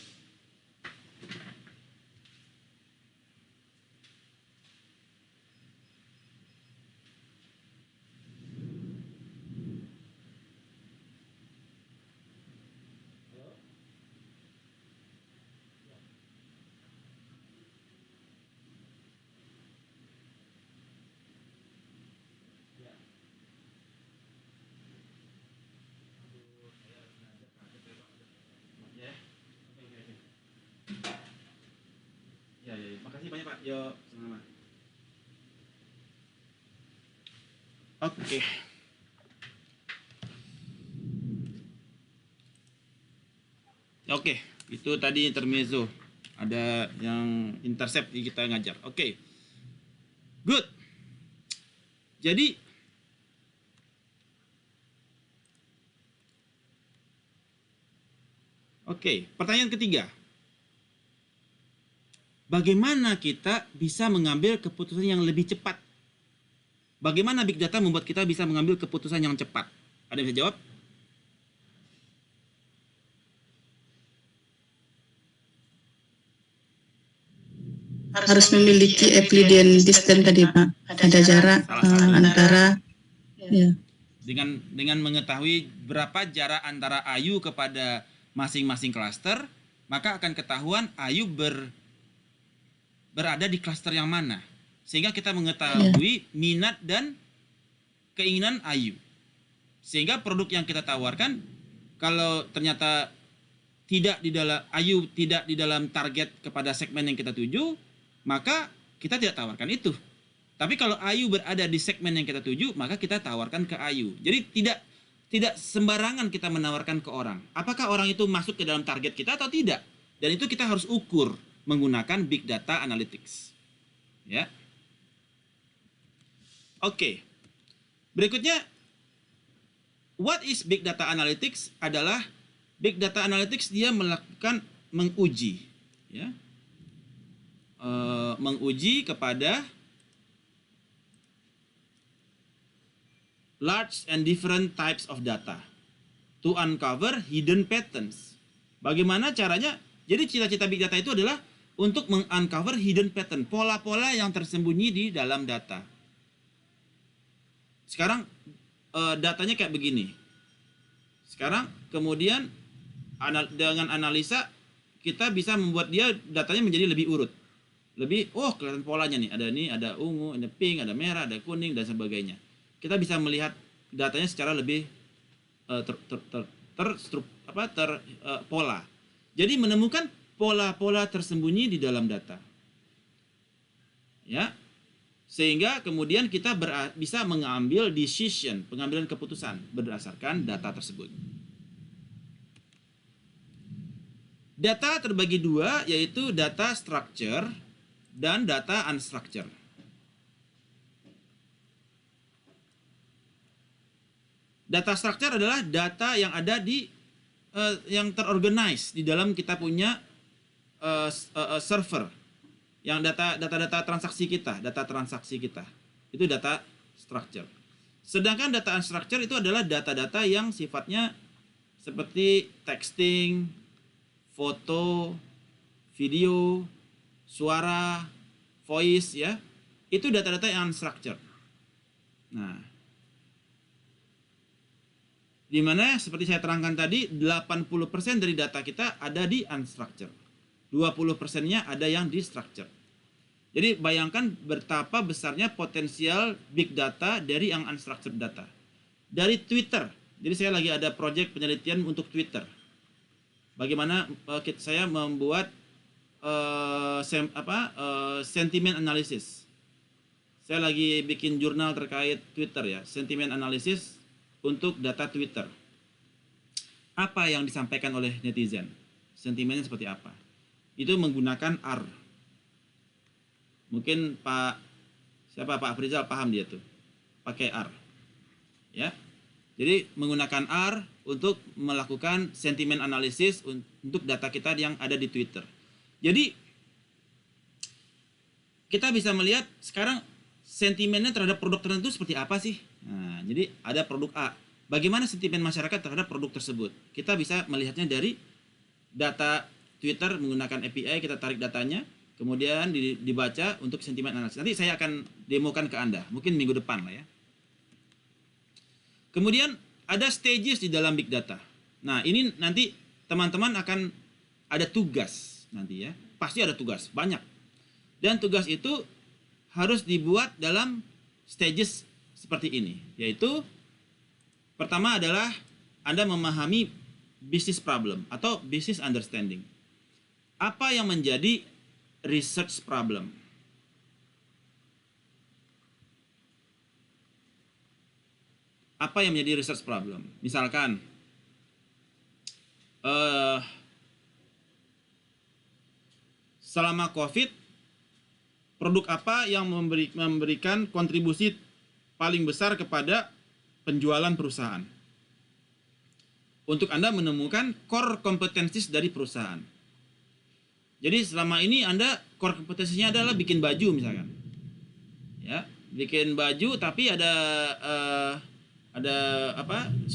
Ya, makasih banyak Pak. Yo, sama-sama. Oke. Oke, itu tadi intermezzo. Ada yang intercept di kita ngajar. Oke. Good. Jadi pertanyaan ketiga. Bagaimana kita bisa mengambil keputusan yang lebih cepat? Bagaimana Big Data membuat kita bisa mengambil keputusan yang cepat? Ada yang bisa jawab? Harus memiliki Euclidean distance tadi Pak. Ada jarak antara ya. Dengan mengetahui berapa jarak antara ayu kepada masing-masing klaster, maka akan ketahuan ayu berada di klaster yang mana. Sehingga kita mengetahui minat dan keinginan ayu. Sehingga produk yang kita tawarkan, kalau ternyata ayu tidak di dalam target kepada segmen yang kita tuju, maka kita tidak tawarkan itu. Tapi kalau ayu berada di segmen yang kita tuju, maka kita tawarkan ke ayu. Jadi tidak sembarangan kita menawarkan ke orang. Apakah orang itu masuk ke dalam target kita atau tidak? Dan itu kita harus ukur menggunakan Big Data Analytics. Ya. Oke. Berikutnya, what is Big Data Analytics? Adalah Big Data Analytics dia menguji, ya, menguji kepada large and different types of data to uncover hidden patterns. Bagaimana caranya? Jadi cita-cita Big Data itu adalah untuk meng-uncover hidden pattern, pola-pola yang tersembunyi di dalam data. Sekarang datanya kayak begini. Sekarang kemudian dengan analisa kita bisa membuat dia datanya menjadi lebih urut. Lebih, oh kelihatan polanya nih, ada ungu, ada pink, ada merah, ada kuning, dan sebagainya. Kita bisa melihat datanya secara lebih pola. Jadi menemukan pola-pola tersembunyi di dalam data. Ya. Sehingga kemudian kita bisa mengambil decision, pengambilan keputusan berdasarkan data tersebut. Data terbagi dua, yaitu data structure dan data unstructured. Data structure adalah data yang ada di yang terorganize di dalam kita punya server, yang data transaksi kita, itu data structure. Sedangkan data unstructured itu adalah data-data yang sifatnya seperti texting, foto, video, suara, voice, ya. Itu data-data yang unstructured. Nah, di mana seperti saya terangkan tadi, 80% dari data kita ada di unstructured. 20%-nya ada yang di structured. Jadi bayangkan betapa besarnya potensial big data dari yang unstructured data. Dari Twitter. Jadi saya lagi ada proyek penelitian untuk Twitter. Bagaimana saya membuat sentiment analysis. Saya lagi bikin jurnal terkait Twitter, ya, sentiment analysis untuk data Twitter. Apa yang disampaikan oleh netizen? Sentimennya seperti apa? Itu menggunakan R. Mungkin Pak Afrizal paham dia tuh. Pakai R. Ya. Jadi menggunakan R untuk melakukan sentiment analysis untuk data kita yang ada di Twitter. Jadi kita bisa melihat sekarang sentimennya terhadap produk tertentu seperti apa sih? Nah, jadi ada produk A. Bagaimana sentimen masyarakat terhadap produk tersebut? Kita bisa melihatnya dari data Twitter menggunakan API, kita tarik datanya, kemudian dibaca untuk sentimen analisis. Nanti saya akan demokan ke Anda, mungkin minggu depan lah ya. Kemudian ada stages di dalam big data. Nah, ini nanti teman-teman akan ada tugas nanti ya. Pasti ada tugas, banyak. Dan tugas itu harus dibuat dalam stages seperti ini, yaitu pertama adalah Anda memahami business problem atau business understanding. Apa yang menjadi research problem? Apa yang menjadi research problem? Misalkan selama COVID, produk apa yang memberikan kontribusi paling besar kepada penjualan perusahaan? Untuk Anda menemukan core competencies dari perusahaan. Jadi selama ini Anda core kompetensinya adalah bikin baju misalkan. Ya, bikin baju tapi ada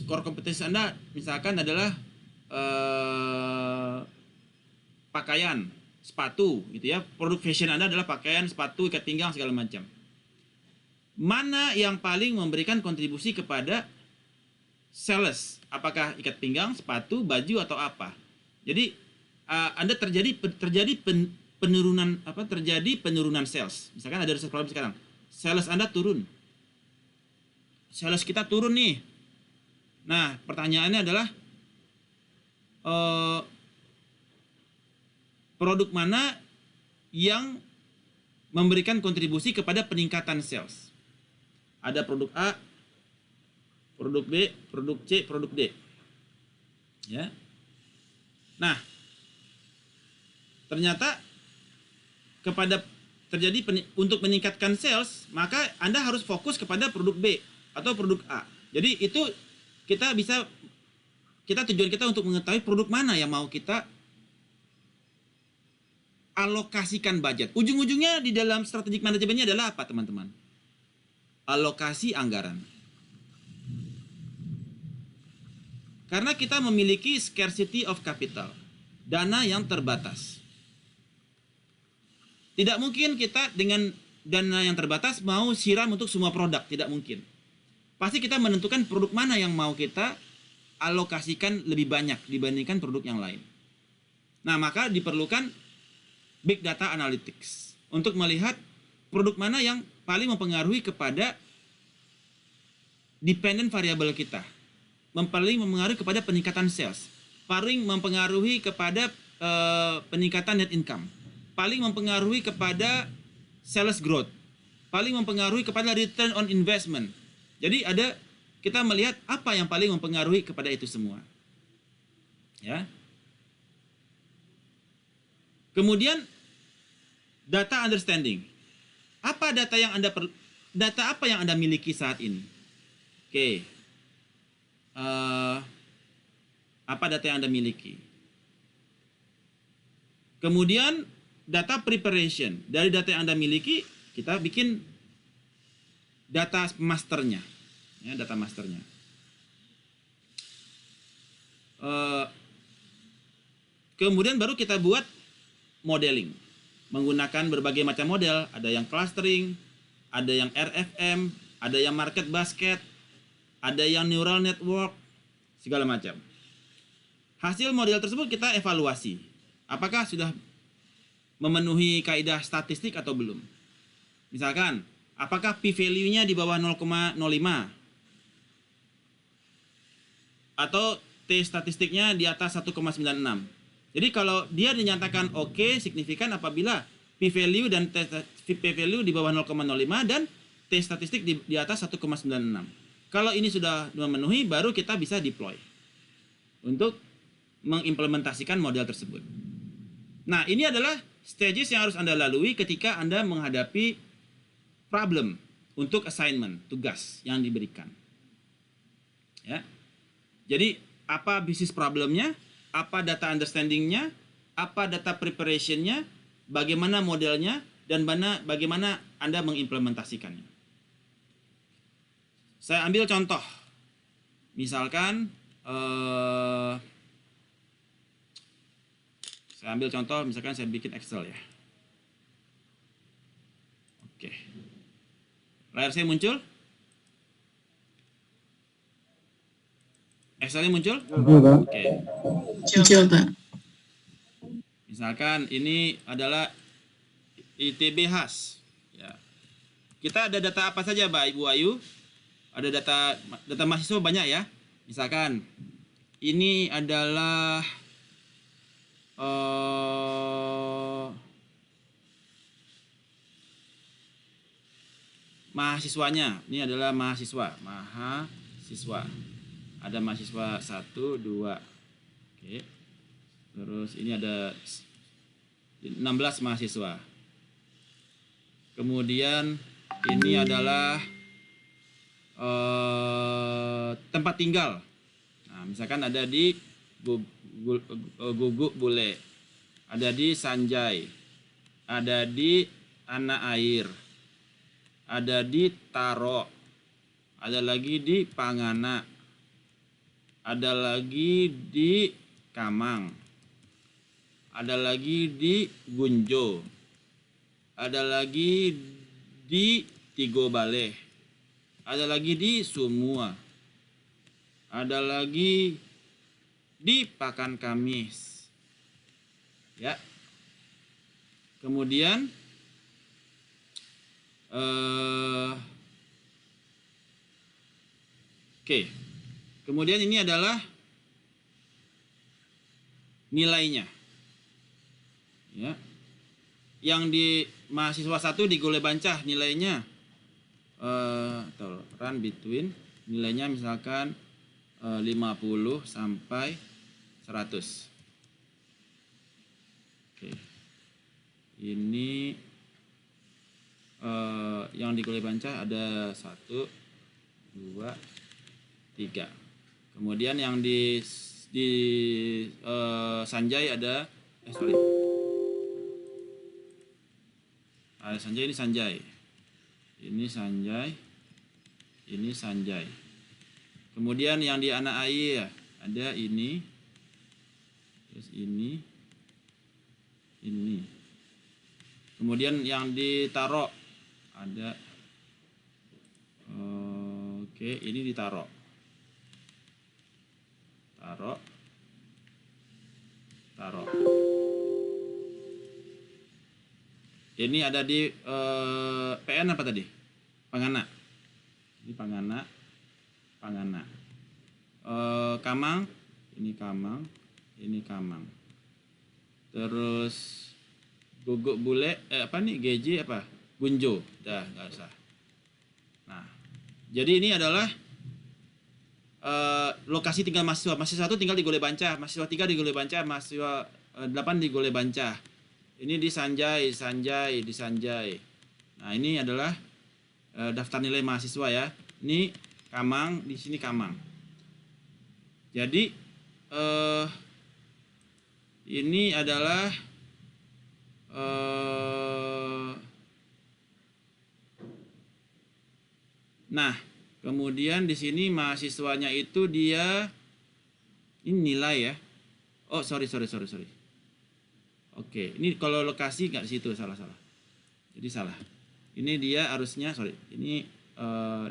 core kompetensi Anda misalkan adalah pakaian, sepatu gitu ya. Produk fashion Anda adalah pakaian, sepatu, ikat pinggang segala macam. Mana yang paling memberikan kontribusi kepada sales? Apakah ikat pinggang, sepatu, baju atau apa? Jadi Anda terjadi penurunan sales. Misalkan ada research problem sekarang. Sales Anda turun. Sales kita turun nih. Nah, pertanyaannya adalah produk mana yang memberikan kontribusi kepada peningkatan sales? Ada produk A, produk B, produk C, produk D. Ya. Nah, ternyata untuk meningkatkan sales, maka Anda harus fokus kepada produk B atau produk A. Jadi itu tujuan kita untuk mengetahui produk mana yang mau kita alokasikan budget. Ujung-ujungnya di dalam strategic manajemennya adalah apa, teman-teman? Alokasi anggaran. Karena kita memiliki scarcity of capital, dana yang terbatas. Tidak mungkin kita dengan dana yang terbatas mau siram untuk semua produk, tidak mungkin. Pasti kita menentukan produk mana yang mau kita alokasikan lebih banyak dibandingkan produk yang lain. Nah, maka diperlukan big data analytics untuk melihat produk mana yang paling mempengaruhi kepada dependent variable kita, paling mempengaruhi kepada peningkatan sales, paling mempengaruhi kepada peningkatan net income, paling mempengaruhi kepada sales growth, paling mempengaruhi kepada return on investment. Jadi kita melihat apa yang paling mempengaruhi kepada itu semua. Ya. Kemudian data understanding. Apa data yang Anda miliki saat ini? Oke. Apa data yang Anda miliki? Kemudian data preparation. Dari data yang Anda miliki, kita bikin data masternya. Ya, data masternya. Kemudian baru kita buat modeling. Menggunakan berbagai macam model. Ada yang clustering, ada yang RFM, ada yang market basket, ada yang neural network, segala macam. Hasil model tersebut kita evaluasi. Apakah sudah memenuhi kaidah statistik atau belum? Misalkan, apakah p-value-nya di bawah 0,05? Atau T statistiknya di atas 1,96? Jadi kalau dia dinyatakan oke, signifikan apabila p-value dan p-value di bawah 0,05 dan T statistik di atas 1,96. Kalau ini sudah memenuhi, baru kita bisa deploy untuk mengimplementasikan model tersebut. Nah, ini adalah stages yang harus Anda lalui ketika Anda menghadapi problem untuk assignment, tugas yang diberikan. Ya. Jadi, apa bisnis problemnya, apa data understanding-nya, apa data preparation-nya, bagaimana modelnya, dan bagaimana Anda mengimplementasikannya. Saya ambil contoh. Misalkan, saya bikin Excel ya. Oke. Layar saya muncul? Excel-nya muncul? Oke. Muncul, Pak. Misalkan ini adalah ITB khas. Ya. Kita ada data apa saja, Mbak Ibu Ayu? Ada data mahasiswa banyak ya. Misalkan ini adalah mahasiswanya. Ini adalah mahasiswa. Ada mahasiswa 1, 2. Oke. Terus ini ada 16 mahasiswa. Kemudian ini adalah tempat tinggal. Nah, misalkan ada di Guguk Bule, ada di Sanjay, ada di Anak Air, ada di Taro, ada lagi di Pangana, ada lagi di Kamang, ada lagi di Gunjo, ada lagi di Tigo Baleh, ada lagi di Sumua, ada lagi di Pakan Kamis. Ya. Kemudian kemudian ini adalah nilainya. Ya. Yang di mahasiswa 1 di Gule Bancah nilainya run between, nilainya misalkan 50 sampai 100. Oke. Ini yang di Gule Bancah ada 1, 2, 3. Kemudian yang di Sanjay ada ada Sanjay, ini Sanjay. Ini Sanjay. Ini Sanjay. Kemudian yang di Anak Air ada ini. Terus ini. Ini. Kemudian yang di Taro ada ini di Taro. Taro. Ini ada di PN apa tadi? Pangana. Ini Pangana. Kamang, ini Kamang, ini Kamang. Terus Guguk Bule, apa nih? GJ apa? Gunjo. Dah, nggak usah. Nah, jadi ini adalah lokasi tinggal mahasiswa. Mahasiswa 1 tinggal di Gole Banca, mahasiswa 3 di Gole Banca, mahasiswa 8 di Gole Banca. Ini di Sanjay. Nah, ini adalah daftar nilai mahasiswa ya. Ini Kamang, di sini Kamang. Jadi ini adalah nah, kemudian di sini mahasiswanya itu dia ini nilai ya. Oh, sorry. Oke, ini kalau lokasi nggak di situ, salah. Jadi salah. Ini dia harusnya, ini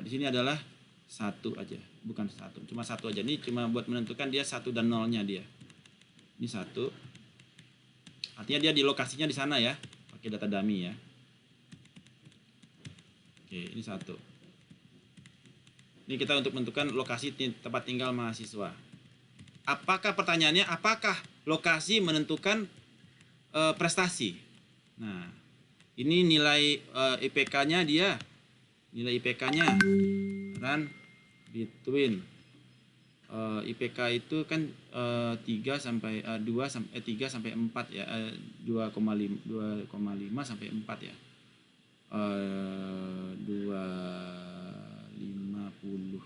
di sini adalah 1 aja, bukan 1, cuma 1 aja. Ini cuma buat menentukan dia 1 dan 0-nya dia. Ini 1. Artinya dia di lokasinya di sana ya, pakai data dummy ya. Oke, ini 1. Ini kita untuk menentukan lokasi tempat tinggal mahasiswa. Apakah pertanyaannya, apakah lokasi menentukan prestasi? Nah, ini nilai IPK-nya dia. Nilai IPK-nya run between IPK itu kan 3 sampai 3 sampai 4 ya, 2,5 sampai 4 ya. 250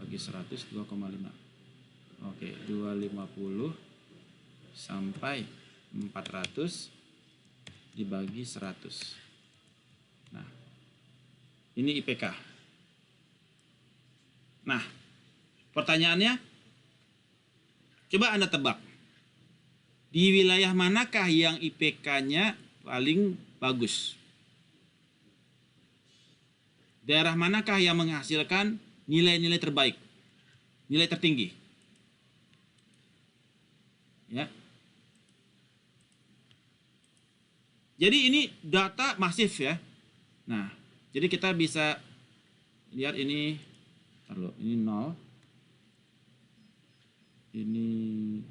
bagi 100 2,5. Oke, 250 sampai 400 dibagi 100. Nah, ini IPK. Nah, pertanyaannya, coba Anda tebak. Di wilayah manakah yang IPK-nya paling bagus? Daerah manakah yang menghasilkan nilai-nilai terbaik? Nilai tertinggi? Ya. Jadi ini data masif ya. Nah, jadi kita bisa lihat ini, ini 0, ini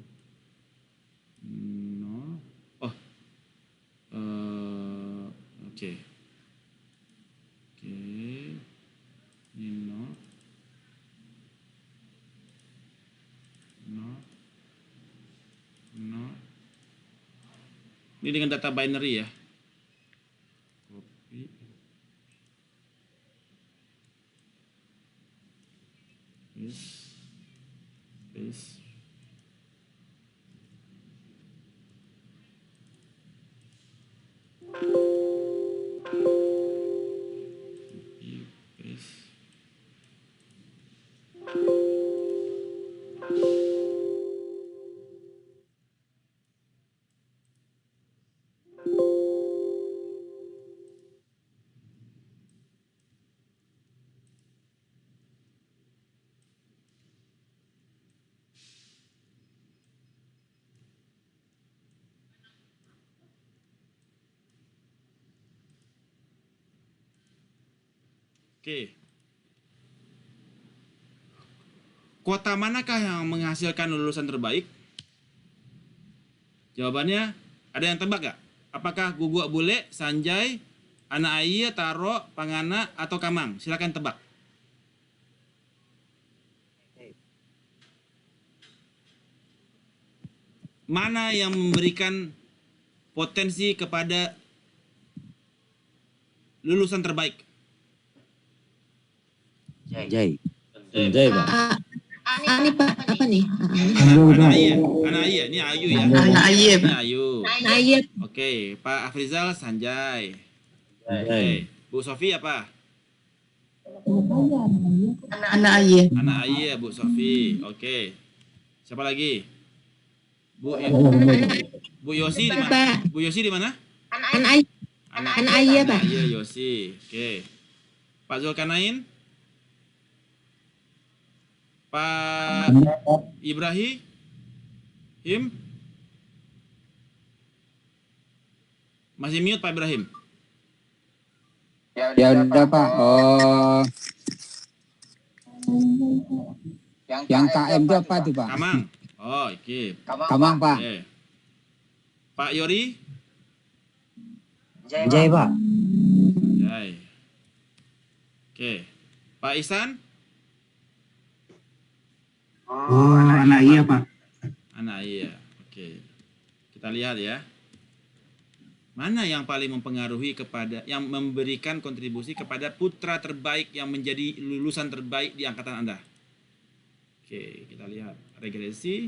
0. Oh, oke. Ini 0, 0, 0. Ini dengan data binary ya. Copy. Paste. Copy, paste. Oke. Kota manakah yang menghasilkan lulusan terbaik? Jawabannya, ada yang tebak gak? Apakah Guguk Bule, Sanjay, Anak Aiya, Taro, Pangana, atau Kamang? Silakan tebak. Mana yang memberikan potensi kepada lulusan terbaik? Jai, Pak. Ini Pak, apa nih? Anak Aiya, ini Ayu ya. Anak Aiya, Ini Pak. Ayu. Nah, iya. Oke, Pak Afrizal, Sanjay. Jai. Oke, Bu Sofi apa? Anak Aiya. Anak Aiya, Bu Sofi. Oke. Siapa lagi? Bu Yosi di mana? Bu Yosi di mana? Anak Aiya, Pak. Iya, Yosi. Oke. Pak Zulkarnain? Pak Ibrahim? Masih mute Pak Ibrahim. Ya udah Pak. Yang KM itu apa tuh Pak? Kamang. Oh, oke. Kamang Pak. Oke. Pak Yori. Jai Pak. Jai. Oke. Pak Ihsan. Oh, anak iya Pak. Anak iya. Oke. Kita lihat ya. Mana yang paling mempengaruhi kepada, yang memberikan kontribusi kepada putra terbaik yang menjadi lulusan terbaik di angkatan Anda? Oke, kita lihat regresi.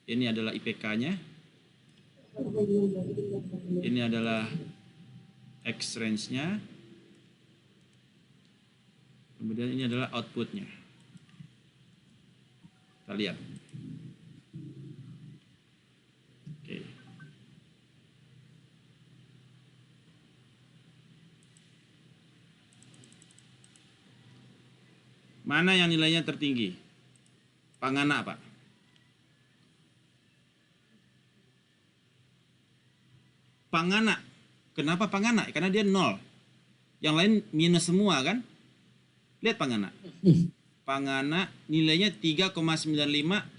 Ini adalah IPK-nya. Ini adalah X range-nya. Kemudian ini adalah output-nya. Kita lihat. Oke. Mana yang nilainya tertinggi? Pangana, Pak. Pangana. Kenapa Pangana? Karena dia 0. Yang lain minus semua kan? Lihat Pangana. Pangana nilainya 3,95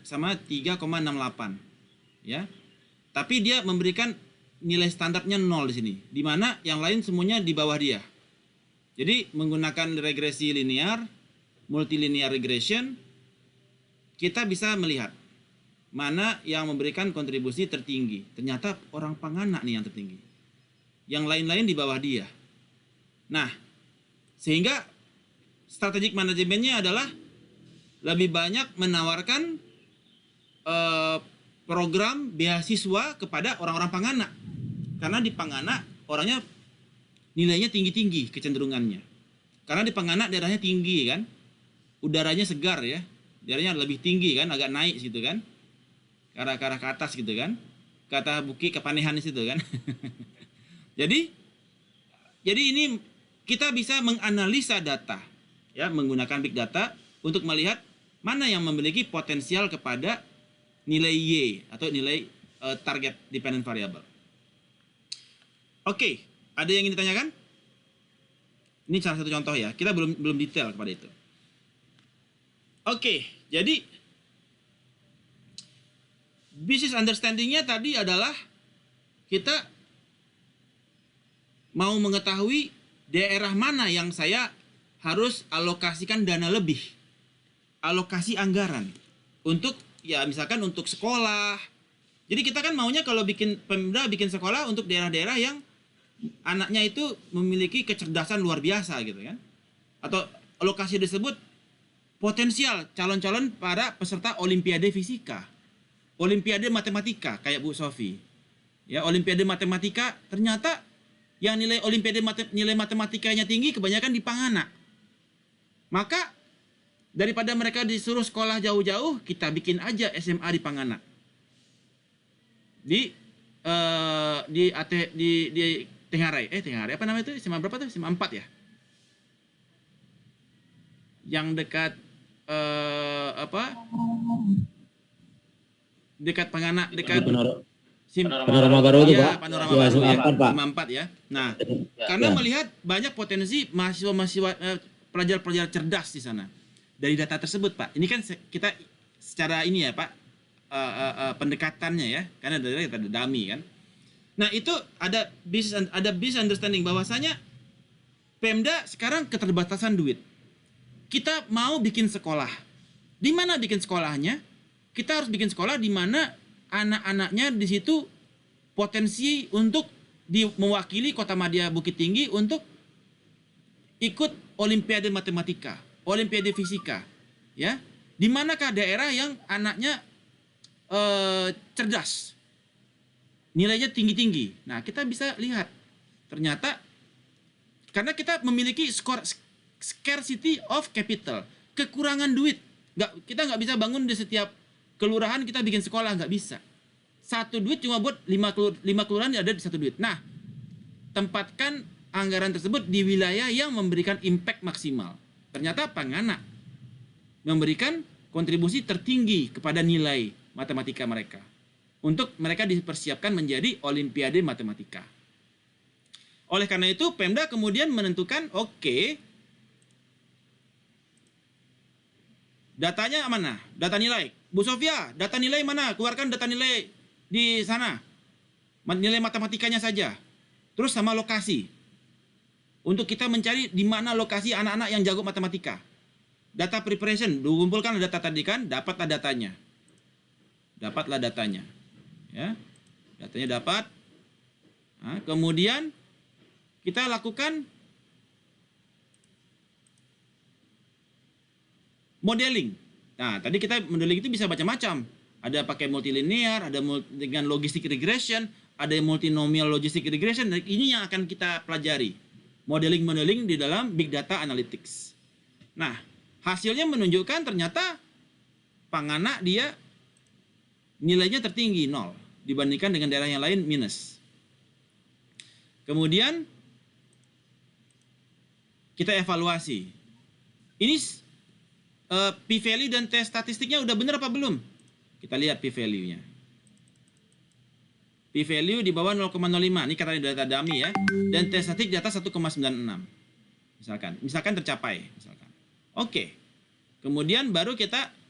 sama 3,68. Ya. Tapi dia memberikan nilai standarnya 0 di sini. Di mana yang lain semuanya di bawah dia. Jadi menggunakan regresi linear, multilinear regression, kita bisa melihat mana yang memberikan kontribusi tertinggi. Ternyata orang Pangana nih yang tertinggi. Yang lain-lain di bawah dia. Nah, sehingga strategic manajemennya adalah lebih banyak menawarkan program beasiswa kepada orang-orang Pangana. Karena di Pangana orangnya nilainya tinggi-tinggi kecenderungannya. Karena di Pangana daerahnya tinggi kan. Udaranya segar ya. Daerahnya lebih tinggi kan, agak naik situ kan. Ke arah ke atas gitu kan. Kata Buki kepanehan di situ kan. Jadi ini kita bisa menganalisa data ya, menggunakan big data untuk melihat mana yang memiliki potensial kepada nilai Y atau nilai target dependent variable. Oke, ada yang ingin ditanyakan? Ini salah satu contoh ya. Kita belum detail kepada itu. Oke, jadi business understanding-nya tadi adalah kita mau mengetahui daerah mana yang saya harus alokasikan dana lebih. Alokasi anggaran untuk ya misalkan untuk sekolah. Jadi kita kan maunya kalau Pemda bikin sekolah untuk daerah-daerah yang anaknya itu memiliki kecerdasan luar biasa gitu kan. Atau alokasi disebut potensial calon-calon para peserta Olimpiade Fisika, Olimpiade Matematika kayak Bu Sofi. Ya, Olimpiade Matematika ternyata yang nilai nilai matematikanya tinggi kebanyakan di Pangana. Maka daripada mereka disuruh sekolah jauh-jauh, kita bikin aja SMA di Pangana. Di Tengharai. Tengharai apa namanya itu? SMA berapa tuh? SMA 4 ya? Yang dekat dekat Pangana, dekat Panorama Baru itu Pak. Panorama Baru ya, Pak. 54 ya. Nah, karena melihat banyak potensi mahasiswa-mahasiswa pelajar-pelajar cerdas di sana. Dari data tersebut, Pak. Ini kan kita secara ini ya, Pak, pendekatannya ya. Karena dari kita ada dummy kan. Nah, itu ada business understanding bahwasanya Pemda sekarang keterbatasan duit. Kita mau bikin sekolah. Di mana bikin sekolahnya? Kita harus bikin sekolah di mana anak-anaknya di situ potensi untuk mewakili Kota Madya Bukit Tinggi untuk ikut Olimpiade Matematika, Olimpiade Fisika, ya. Di manakah daerah yang anaknya cerdas, nilainya tinggi-tinggi? Nah, kita bisa lihat ternyata karena kita memiliki scarcity of capital, kekurangan duit. Kita nggak bisa bangun di setiap kelurahan kita bikin sekolah, nggak bisa. Satu duit cuma buat 5 kelurahan ada di satu duit. Nah, tempatkan anggaran tersebut di wilayah yang memberikan impact maksimal. Ternyata Pangana memberikan kontribusi tertinggi kepada nilai matematika mereka. Untuk mereka dipersiapkan menjadi Olimpiade Matematika. Oleh karena itu, Pemda kemudian menentukan, oke, datanya mana? Data nilai. Bu Sofia, data nilai mana? Keluarkan data nilai di sana. Nilai matematikanya saja. Terus sama lokasi. Untuk kita mencari di mana lokasi anak-anak yang jago matematika. Data preparation, dikumpulkan data tadi kan, dapatlah datanya. Dapatlah datanya. Ya. Datanya dapat. Nah, kemudian kita lakukan modeling. Nah, tadi kita modeling itu bisa macam-macam. Ada pakai multilinear, ada dengan logistic regression, ada multinomial logistic regression. Ini yang akan kita pelajari. Modeling-modeling di dalam big data analytics. Nah, hasilnya menunjukkan ternyata Panganak dia nilainya tertinggi 0 dibandingkan dengan daerah yang lain minus. Kemudian kita evaluasi. Ini p-value dan tes statistiknya udah benar apa belum? Kita lihat p-value-nya. P-value di bawah 0,05. Ini katanya data dummy ya. Dan tes statistik di atas 1,96. Misalkan tercapai. Oke. Kemudian baru kita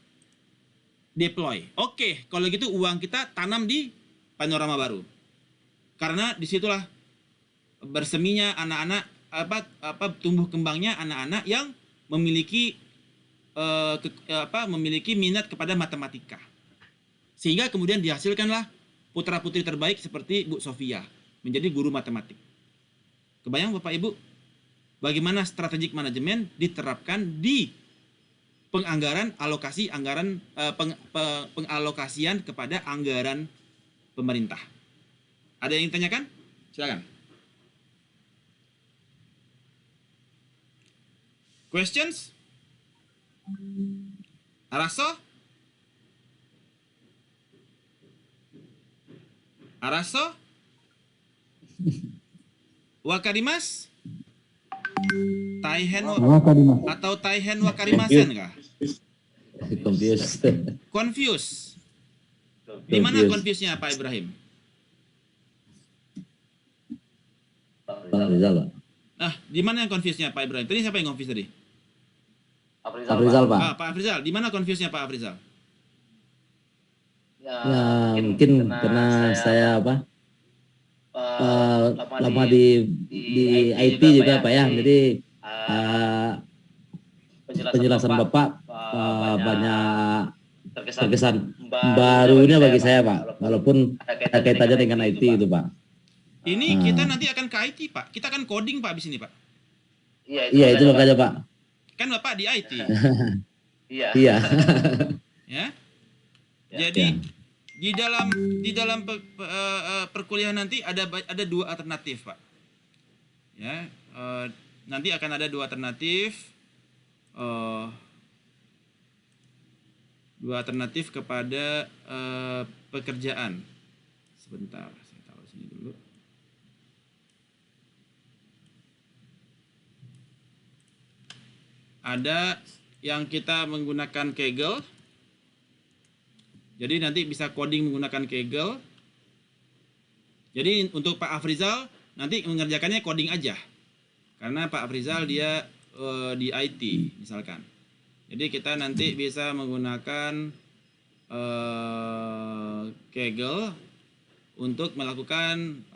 deploy. Oke, kalau gitu uang kita tanam di Panorama Baru. Karena disitulah berseminya anak-anak, tumbuh kembangnya anak-anak yang memiliki memiliki minat kepada matematika. Sehingga kemudian dihasilkanlah putra-putri terbaik seperti Bu Sofia menjadi guru matematik. Kebayang Bapak Ibu bagaimana strategic management diterapkan di penganggaran pengalokasian kepada anggaran pemerintah. Ada yang ditanyakan? Silakan. Questions? Araso? Wakarimas? Taihen atau Taihen wakarimasen kah? Confuse. Di mana confuse-nya Pak Ibrahim? Pak Rizal, Pak. Di mana yang confuse-nya Pak Ibrahim? Tadi siapa yang confuse tadi? Pak Rizal, Pak. Pak Afrizal, di mana confuse-nya Pak Afrizal? Ya, mungkin karena saya lama di IT juga Pak ya. Jadi penjelasan Bapak banyak terkesan barunya bagi saya Pak. Walaupun ada kaitannya dengan IT itu Pak. Ini kita nanti akan ke IT Pak. Kita akan coding Pak abis ini Pak. Iya itu makanya Pak. Kan Bapak di IT. Iya. Ya. Jadi di dalam perkuliahan nanti ada 2 alternatif Pak. Ya, nanti akan ada 2 alternatif. 2 alternatif kepada pekerjaan. Sebentar, saya taruh sini dulu. Ada yang kita menggunakan Kaggle. Jadi nanti bisa coding menggunakan Kaggle. Jadi untuk Pak Afrizal nanti mengerjakannya coding aja. Karena Pak Afrizal dia di IT misalkan. Jadi kita nanti bisa menggunakan Kaggle untuk melakukan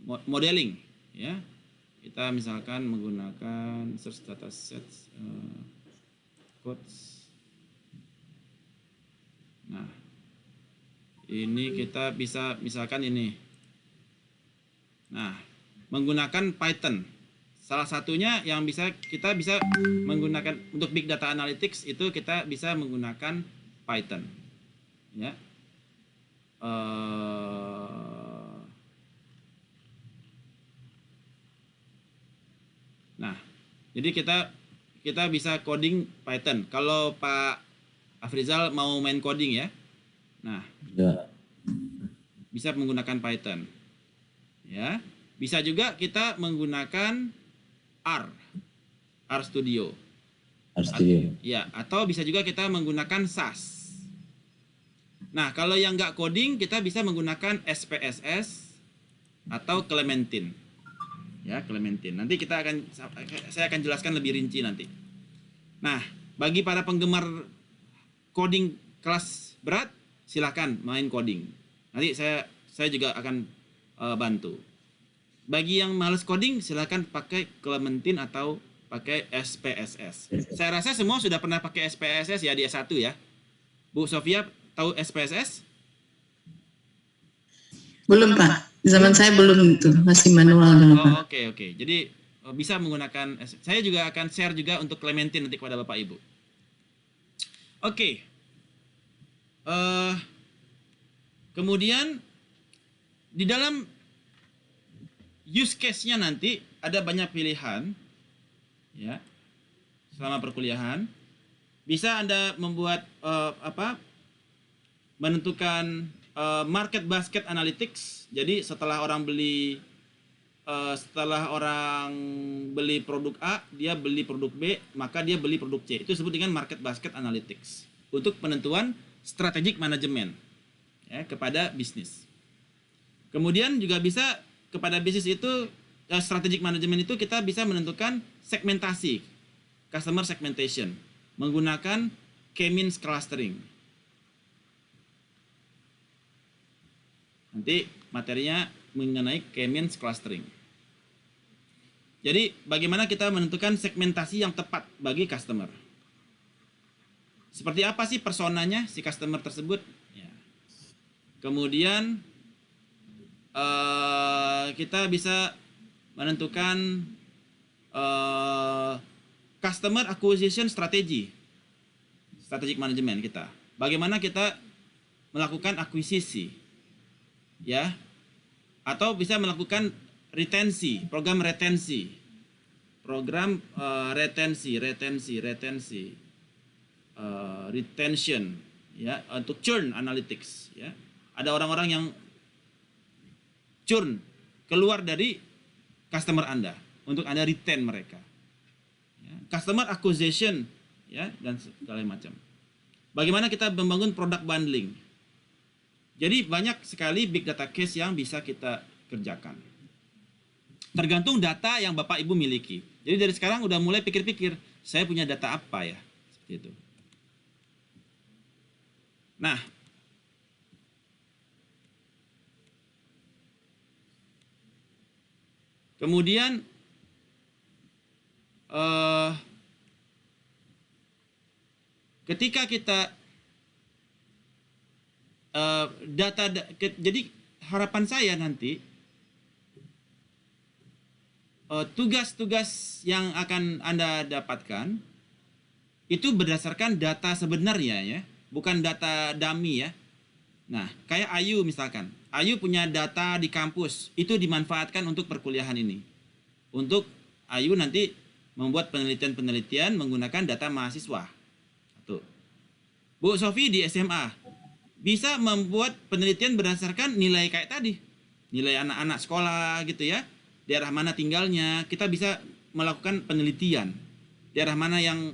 modeling ya. Kita misalkan menggunakan search datasets codes. Nah, ini kita bisa misalkan ini. Nah, menggunakan Python. Salah satunya yang kita bisa menggunakan untuk big data analytics itu kita bisa menggunakan Python. Ya. Nah, jadi kita bisa coding Python. Kalau Pak Afrizal mau main coding ya. Nah, bisa menggunakan Python. Ya, bisa juga kita menggunakan R Studio. Ya, atau bisa juga kita menggunakan SAS. Nah, kalau yang nggak coding kita bisa menggunakan SPSS atau Clementine. Ya, Clementine. Nanti saya akan jelaskan lebih rinci nanti. Nah, bagi para penggemar coding kelas berat, silakan main coding. Nanti saya juga akan bantu. Bagi yang males coding, silakan pakai Clementine atau pakai SPSS. Saya rasa semua sudah pernah pakai SPSS ya di S1 ya. Bu Sofia tahu SPSS? Belum Pak, zaman saya belum itu, masih manual dulu Pak. Oh, oke. Jadi bisa menggunakan, saya juga akan share juga untuk Clementine nanti kepada Bapak Ibu. Oke. Kemudian di dalam use case-nya nanti ada banyak pilihan, ya. Selama perkuliahan bisa Anda membuat menentukan market basket analytics. Jadi setelah orang beli produk A, dia beli produk B, maka dia beli produk C. Itu disebut dengan market basket analytics untuk penentuan strategic management ya, kepada bisnis. Kemudian juga bisa kepada bisnis itu strategic management itu kita bisa menentukan segmentasi, customer segmentation menggunakan K-means clustering. Nanti materinya mengenai K-means clustering. Jadi bagaimana kita menentukan segmentasi yang tepat bagi customer? Seperti apa sih personanya si customer tersebut? Ya. Kemudian kita bisa menentukan customer acquisition strategy, strategic management kita. Bagaimana kita melakukan akuisisi, ya? Atau bisa melakukan retensi, program retensi, retention, ya, untuk churn analytics, ya. Ada orang-orang yang churn keluar dari customer Anda untuk Anda retain mereka, ya. Customer acquisition, ya, dan segala macam. Bagaimana kita membangun product bundling? Jadi banyak sekali big data case yang bisa kita kerjakan. Tergantung data yang Bapak Ibu miliki. Jadi dari sekarang udah mulai pikir-pikir, saya punya data apa ya? Seperti itu. Nah, kemudian ketika kita jadi harapan saya nanti tugas-tugas yang akan Anda dapatkan itu berdasarkan data sebenarnya ya, bukan data dummy ya. Nah, kayak Ayu misalkan. Ayu punya data di kampus, itu dimanfaatkan untuk perkuliahan ini. Untuk Ayu nanti membuat penelitian-penelitian menggunakan data mahasiswa. Tuh. Bu Sofi di SMA bisa membuat penelitian berdasarkan nilai kayak tadi. Nilai anak-anak sekolah gitu ya. Daerah mana tinggalnya, kita bisa melakukan penelitian. Daerah mana yang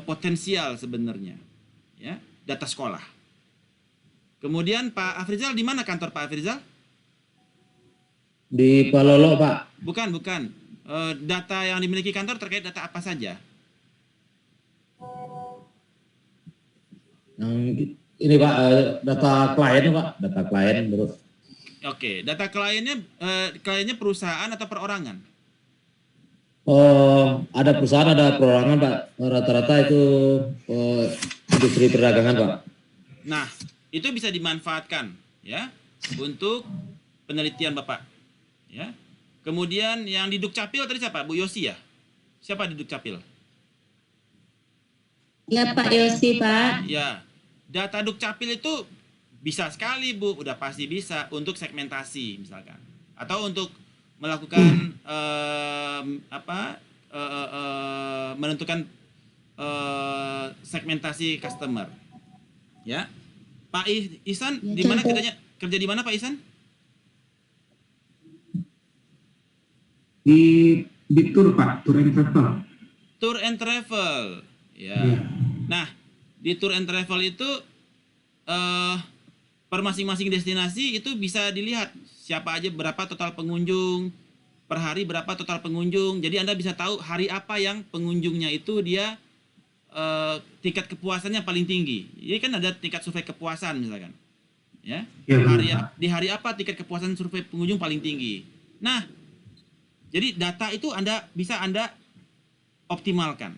potensial sebenarnya. Ya, data sekolah. Kemudian Pak Afrizal, di mana kantor Pak Afrizal? Di Palolo, Pak. Bukan. Data yang dimiliki kantor terkait data apa saja? Ini Pak, data klien Pak, data klien terus. Oke, data kliennya perusahaan atau perorangan? Oh, ada perusahaan, ada perorangan Pak. Rata-rata itu industri perdagangan Pak. Nah, itu bisa dimanfaatkan ya untuk penelitian Bapak. Ya. Kemudian yang di Dukcapil tadi siapa? Bu Yosi ya? Siapa di Dukcapil? Ya Pak Yosi Pak. Ya, data Dukcapil itu bisa sekali Bu, udah pasti bisa untuk segmentasi misalkan, atau untuk melakukan menentukan segmentasi customer. Ya, Pak Ihsan di mana kerja di mana Pak Ihsan? Di tour Pak, tour and travel. Tour and travel, ya. Yeah. Nah, di tour and travel itu per masing-masing destinasi itu bisa dilihat siapa aja, berapa total pengunjung, per hari berapa total pengunjung. Jadi Anda bisa tahu hari apa yang pengunjungnya itu dia tingkat kepuasannya paling tinggi. Jadi kan ada tingkat survei kepuasan misalkan. Ya. Di hari apa tingkat kepuasan survei pengunjung paling tinggi. Nah, jadi data itu bisa Anda optimalkan.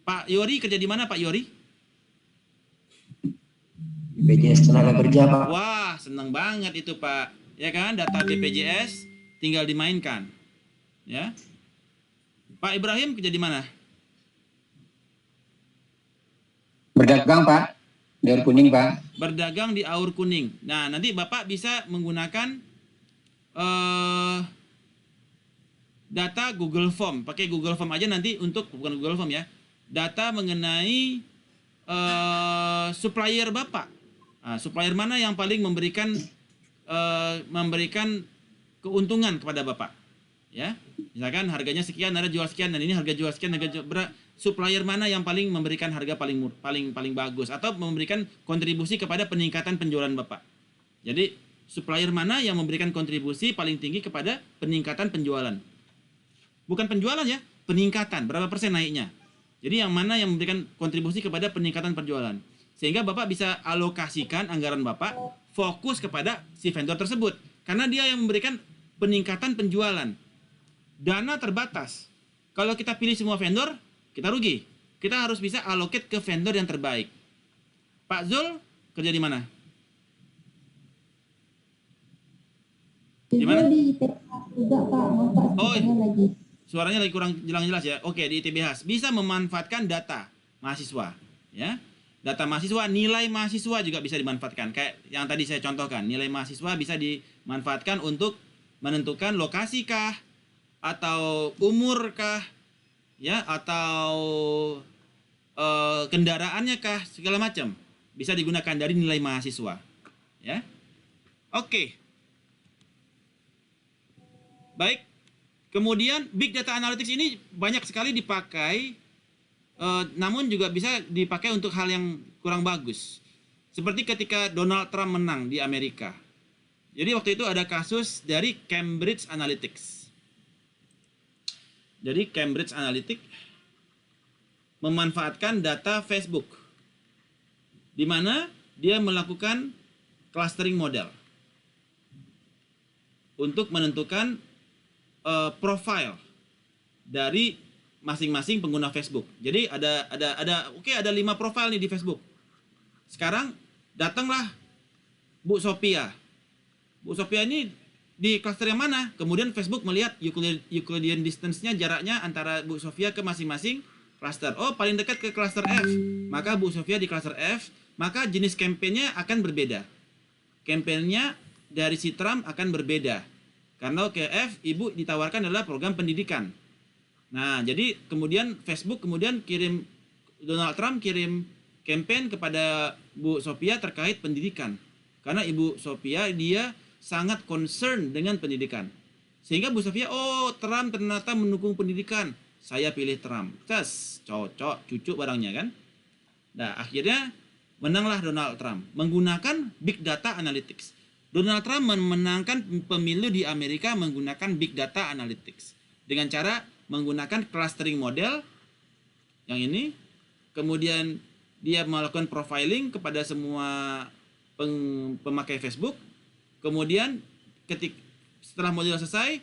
Pak Yori kerja di mana Pak Yori? BPJS Tenaga Kerja, Pak. Wah, senang banget itu Pak. Ya kan, data BPJS tinggal dimainkan. Ya. Pak Ibrahim kerja di mana? Berdagang, Pak. Di Aur Kuning, Pak. Berdagang di Aur Kuning. Nah, nanti Bapak bisa menggunakan data Google Form. Pakai Google Form aja nanti untuk, bukan Google Form ya, data mengenai supplier Bapak. Nah, supplier mana yang paling memberikan keuntungan kepada Bapak. Ya, misalkan harganya sekian, ada jual sekian, dan ini harga jual sekian, supplier mana yang paling memberikan harga paling bagus atau memberikan kontribusi kepada peningkatan penjualan Bapak. Jadi supplier mana yang memberikan kontribusi paling tinggi kepada peningkatan penjualan. Bukan penjualan ya, peningkatan, berapa persen naiknya. Jadi yang mana yang memberikan kontribusi kepada peningkatan penjualan. Sehingga Bapak bisa alokasikan anggaran Bapak fokus kepada si vendor tersebut. Karena dia yang memberikan peningkatan penjualan. Dana terbatas. Kalau kita pilih semua vendor, kita rugi. Kita harus bisa allocate ke vendor yang terbaik. Pak Zul kerja di mana? Di mana? Di ITBHS juga, Pak. Pak, lagi. Suaranya lagi kurang jelas ya. Oke, di ITBHS bisa memanfaatkan data mahasiswa, ya. Data mahasiswa, nilai mahasiswa juga bisa dimanfaatkan. Kayak yang tadi saya contohkan, nilai mahasiswa bisa dimanfaatkan untuk menentukan lokasi kah, atau umur kah, ya, atau kendaraannya kah, segala macam bisa digunakan dari nilai mahasiswa, ya. Oke. Baik. Kemudian big data analytics ini banyak sekali dipakai, namun juga bisa dipakai untuk hal yang kurang bagus. Seperti ketika Donald Trump menang di Amerika. Jadi waktu itu ada kasus dari Cambridge Analytics. Jadi Cambridge Analytics memanfaatkan data Facebook, di mana dia melakukan clustering model untuk menentukan profile dari masing-masing pengguna Facebook. Jadi ada 5 profile nih di Facebook. Sekarang datanglah Bu Sophia. Bu Sophia ini di cluster yang mana? Kemudian Facebook melihat Euclidean distance-nya, jaraknya antara Bu Sophia ke masing-masing cluster. Oh, paling dekat ke cluster F. Maka Bu Sophia di cluster F, maka jenis kampanye akan berbeda. Kampanyenya dari si Trump akan berbeda. Karena ke F, Ibu ditawarkan adalah program pendidikan. Nah, jadi kemudian Facebook Donald Trump kirim campaign kepada Bu Sophia terkait pendidikan. Karena Ibu Sophia dia sangat concern dengan pendidikan. Sehingga Bu Sophia, oh Trump ternyata mendukung pendidikan. Saya pilih Trump. Cocok, cucu barangnya kan. Nah, akhirnya menanglah Donald Trump. Menggunakan Big Data Analytics. Donald Trump memenangkan pemilu di Amerika menggunakan Big Data Analytics. Dengan cara menggunakan clustering model yang ini. Kemudian dia melakukan profiling kepada semua pemakai Facebook. Kemudian setelah model selesai,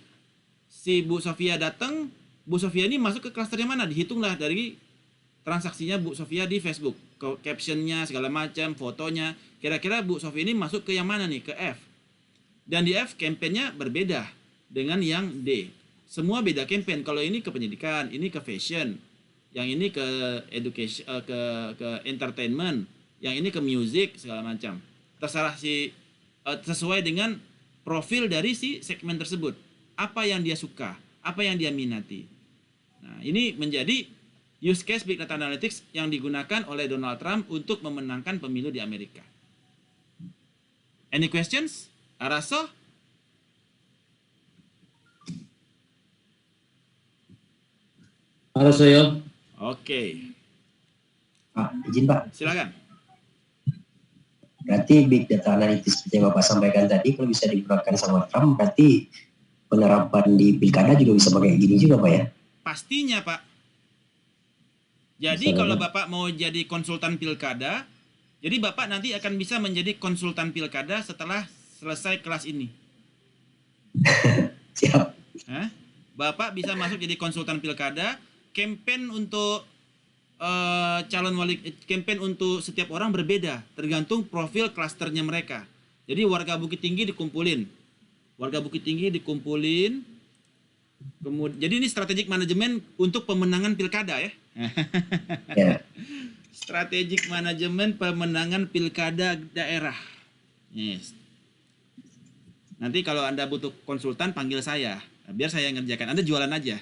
si Bu Sophia datang. Bu Sophia ini masuk ke cluster yang mana? Dihitunglah dari transaksinya Bu Sophia di Facebook, captionnya segala macam, fotonya. Kira-kira Bu Sophia ini masuk ke yang mana nih? Ke F. Dan di F kampanyenya berbeda dengan yang D. Semua beda campaign. Kalau ini ke pendidikan, ini ke fashion, yang ini ke education, ke entertainment, yang ini ke music segala macam. Terserah sesuai dengan profil dari si segmen tersebut. Apa yang dia suka, apa yang dia minati. Nah, ini menjadi use case Big Data Analytics yang digunakan oleh Donald Trump untuk memenangkan pemilu di Amerika. Any questions? Araso? Araso yo. Oke. Pak, izin Pak. Silakan. Berarti big data analytics seperti yang Bapak sampaikan tadi, kalau bisa digunakan sama Trump, berarti penerapan di pilkada juga bisa pakai gini juga Pak ya? Pastinya Pak. Jadi kalau Bapak mau jadi konsultan pilkada, jadi Bapak nanti akan bisa menjadi konsultan pilkada setelah selesai kelas ini. Siap. Bapak bisa masuk jadi konsultan pilkada, campaign untuk campaign untuk setiap orang berbeda, tergantung profil klasternya mereka. Jadi warga Bukit Tinggi dikumpulin. Kemudian, jadi ini strategic manajemen untuk pemenangan pilkada ya. Strategic manajemen pemenangan pilkada daerah. Yes. Nanti kalau Anda butuh konsultan, panggil saya. Biar saya yang ngerjakan. Anda jualan aja.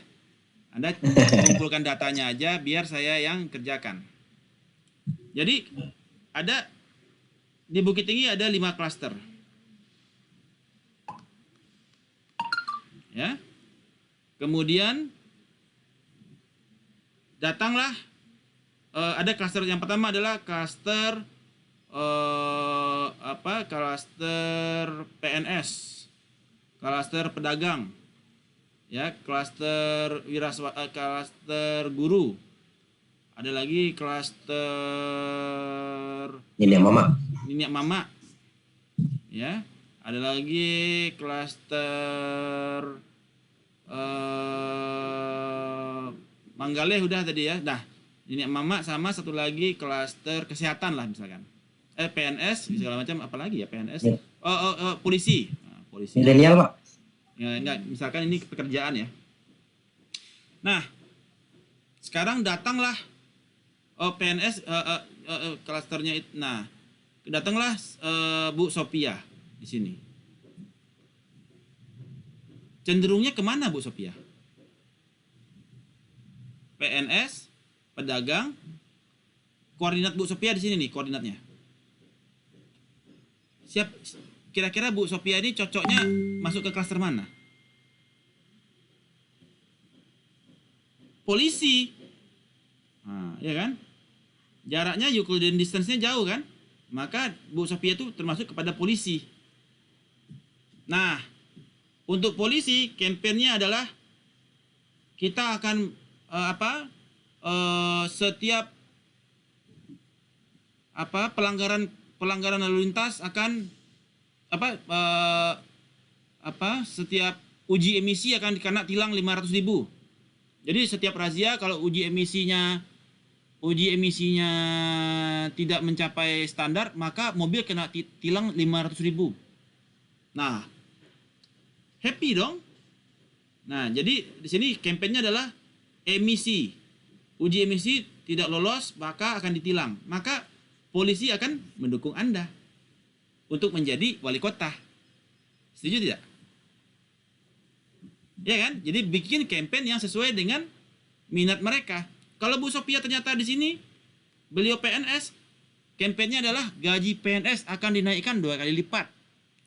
Anda kumpulkan datanya aja, biar saya yang kerjakan. Jadi, ada di Bukit Tinggi ada 5 klaster. Ya. Kemudian, datanglah, ada klaster yang pertama adalah klaster klaster PNS, klaster pedagang, ya, klaster klaster guru, ada lagi klaster Nenek mama, ya, ada lagi klaster Manggale udah tadi ya. Nah, nenek mama sama satu lagi klaster kesehatan lah misalkan. PNS segala macam, apa lagi ya PNS? Polisi. Nah, polisi. Milenial Pak. Ya, enggak, misalkan ini pekerjaan ya. Nah, sekarang datanglah PNS klasternya itu. Nah, datanglah Bu Sophia di sini. Cenderungnya kemana Bu Sophia? PNS, pedagang, koordinat Bu Sophia di sini nih koordinatnya. Kira-kira Bu Sophia ini cocoknya masuk ke klaster mana? Polisi. Nah, ya kan? Jaraknya Euclidean distance-nya jauh kan? Maka Bu Sophia itu termasuk kepada polisi. Nah, untuk polisi, kampanye adalah kita akan setiap pelanggaran lalu lintas akan setiap uji emisi akan dikena tilang 500.000. Jadi setiap razia kalau uji emisinya tidak mencapai standar, maka mobil kena tilang 500.000. Nah, happy dong. Nah, jadi di sini kampanye adalah emisi. Uji emisi tidak lolos, maka akan ditilang. Maka polisi akan mendukung Anda untuk menjadi wali kota. Setuju tidak? Ya kan? Jadi bikin kampanye yang sesuai dengan minat mereka. Kalau Bu Sophia ternyata di sini, beliau PNS, kampanye adalah gaji PNS akan dinaikkan 2 kali lipat.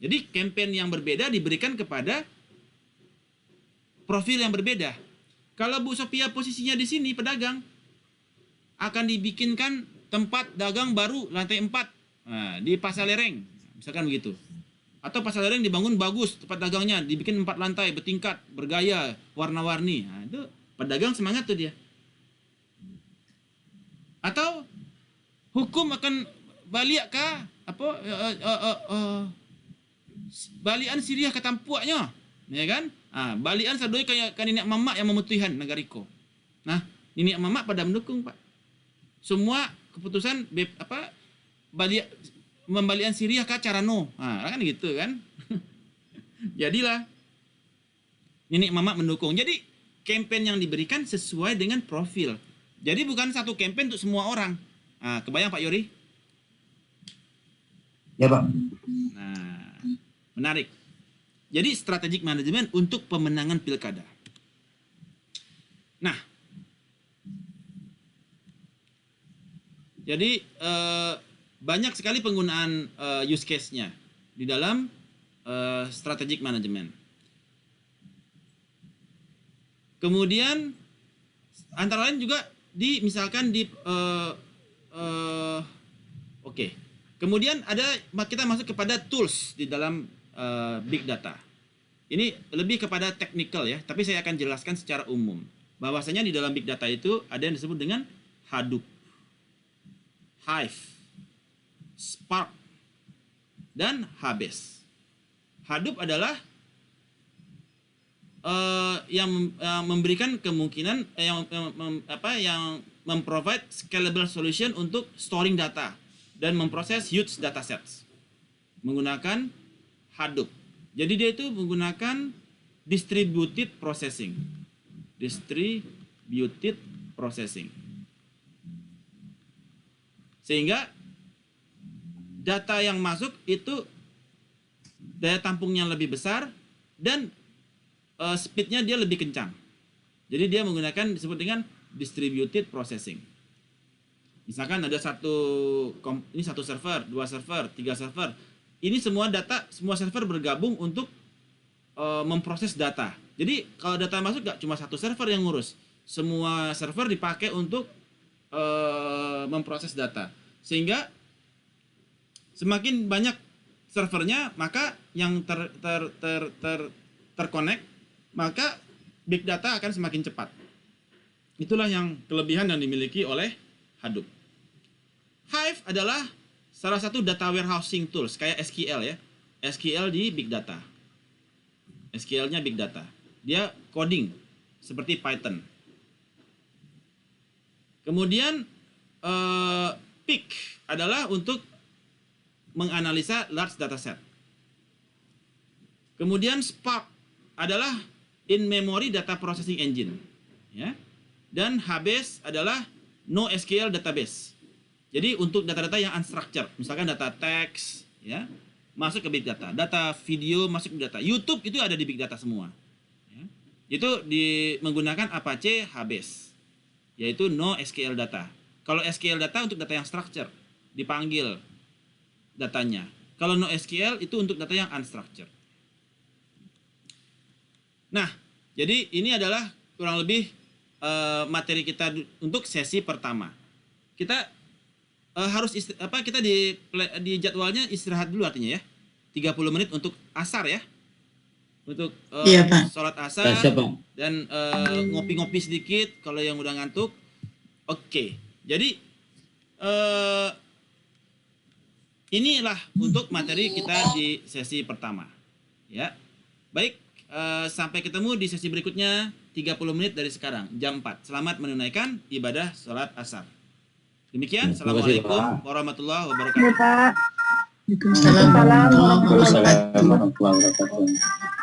Jadi kampanye yang berbeda diberikan kepada profil yang berbeda. Kalau Bu Sophia posisinya di sini pedagang, akan dibikinkan tempat dagang baru lantai 4 di Pasar Lereng, misalkan begitu. Atau Pasar Lereng dibangun bagus tempat dagangnya, dibikin 4 lantai bertingkat, bergaya, warna-warni. Nah, itu pedagang semangat tuh dia. Atau hukum akan balik ke balian Syria ke tampuaknya, ya kan? Balian sadoi kayak nenek mamak yang memutihkan negariko. Nah, nenek mamak pada mendukung, Pak. Semua keputusan membalian Syria ke Carano. Kan gitu kan. Jadilah nenek mamak mendukung. Jadi kampanye yang diberikan sesuai dengan profil. Jadi bukan satu kampanye untuk semua orang. Kebayang Pak Yori? Ya Pak. Nah, menarik. Jadi strategic manajemen untuk pemenangan pilkada. Nah, jadi banyak sekali penggunaan use case-nya di dalam strategic management. Kemudian antara lain juga misalkan Kemudian kita masuk kepada tools di dalam big data. Ini lebih kepada technical ya, tapi saya akan jelaskan secara umum. Bahwasanya di dalam big data itu ada yang disebut dengan Hadoop, Hive, Spark, dan Hbase. Hadoop adalah yang memberikan kemungkinan yang memprovide scalable solution untuk storing data dan memproses huge datasets menggunakan Hadoop. Jadi dia itu menggunakan distributed processing. Sehingga data yang masuk itu daya tampungnya lebih besar dan speednya dia lebih kencang. Jadi dia menggunakan disebut dengan distributed processing. Misalkan ada satu server, 2 server, 3 server. Ini semua server bergabung untuk memproses data. Jadi kalau data masuk gak cuma satu server yang ngurus. Semua server dipakai untuk memproses data. Sehingga semakin banyak servernya, maka yang terconnect, maka big data akan semakin cepat. Itulah yang kelebihan yang dimiliki oleh Hadoop. Hive adalah salah satu data warehousing tools kayak SQL ya. SQL di big data. SQL-nya big data. Dia coding seperti Python. Kemudian Peak adalah untuk menganalisa large dataset. Kemudian Spark adalah in-memory data processing engine, ya. Dan Hbase adalah NoSQL database. Jadi untuk data-data yang unstructured, misalkan data teks, ya, masuk ke big data. Data video masuk ke big data. YouTube itu ada di big data semua. Ya. Itu menggunakan Apache Hbase, yaitu NoSQL data. Kalau SQL data untuk data yang structured, dipanggil datanya. Kalau NoSQL itu untuk data yang unstructured. Nah, jadi ini adalah kurang lebih materi kita untuk sesi pertama. Kita harus kita di jadwalnya istirahat dulu artinya ya. 30 menit untuk asar ya. Untuk Iya, Pak. sholat asar dan ngopi-ngopi sedikit kalau yang udah ngantuk. Oke. Jadi inilah untuk materi kita di sesi pertama. Ya. Baik, sampai ketemu di sesi berikutnya 30 menit dari sekarang, jam 4. Selamat menunaikan ibadah sholat asar. Demikian, Assalamualaikum warahmatullahi wabarakatuh. Waalaikumsalam warahmatullahi wabarakatuh. Assalamualaikum warahmatullahi wabarakatuh.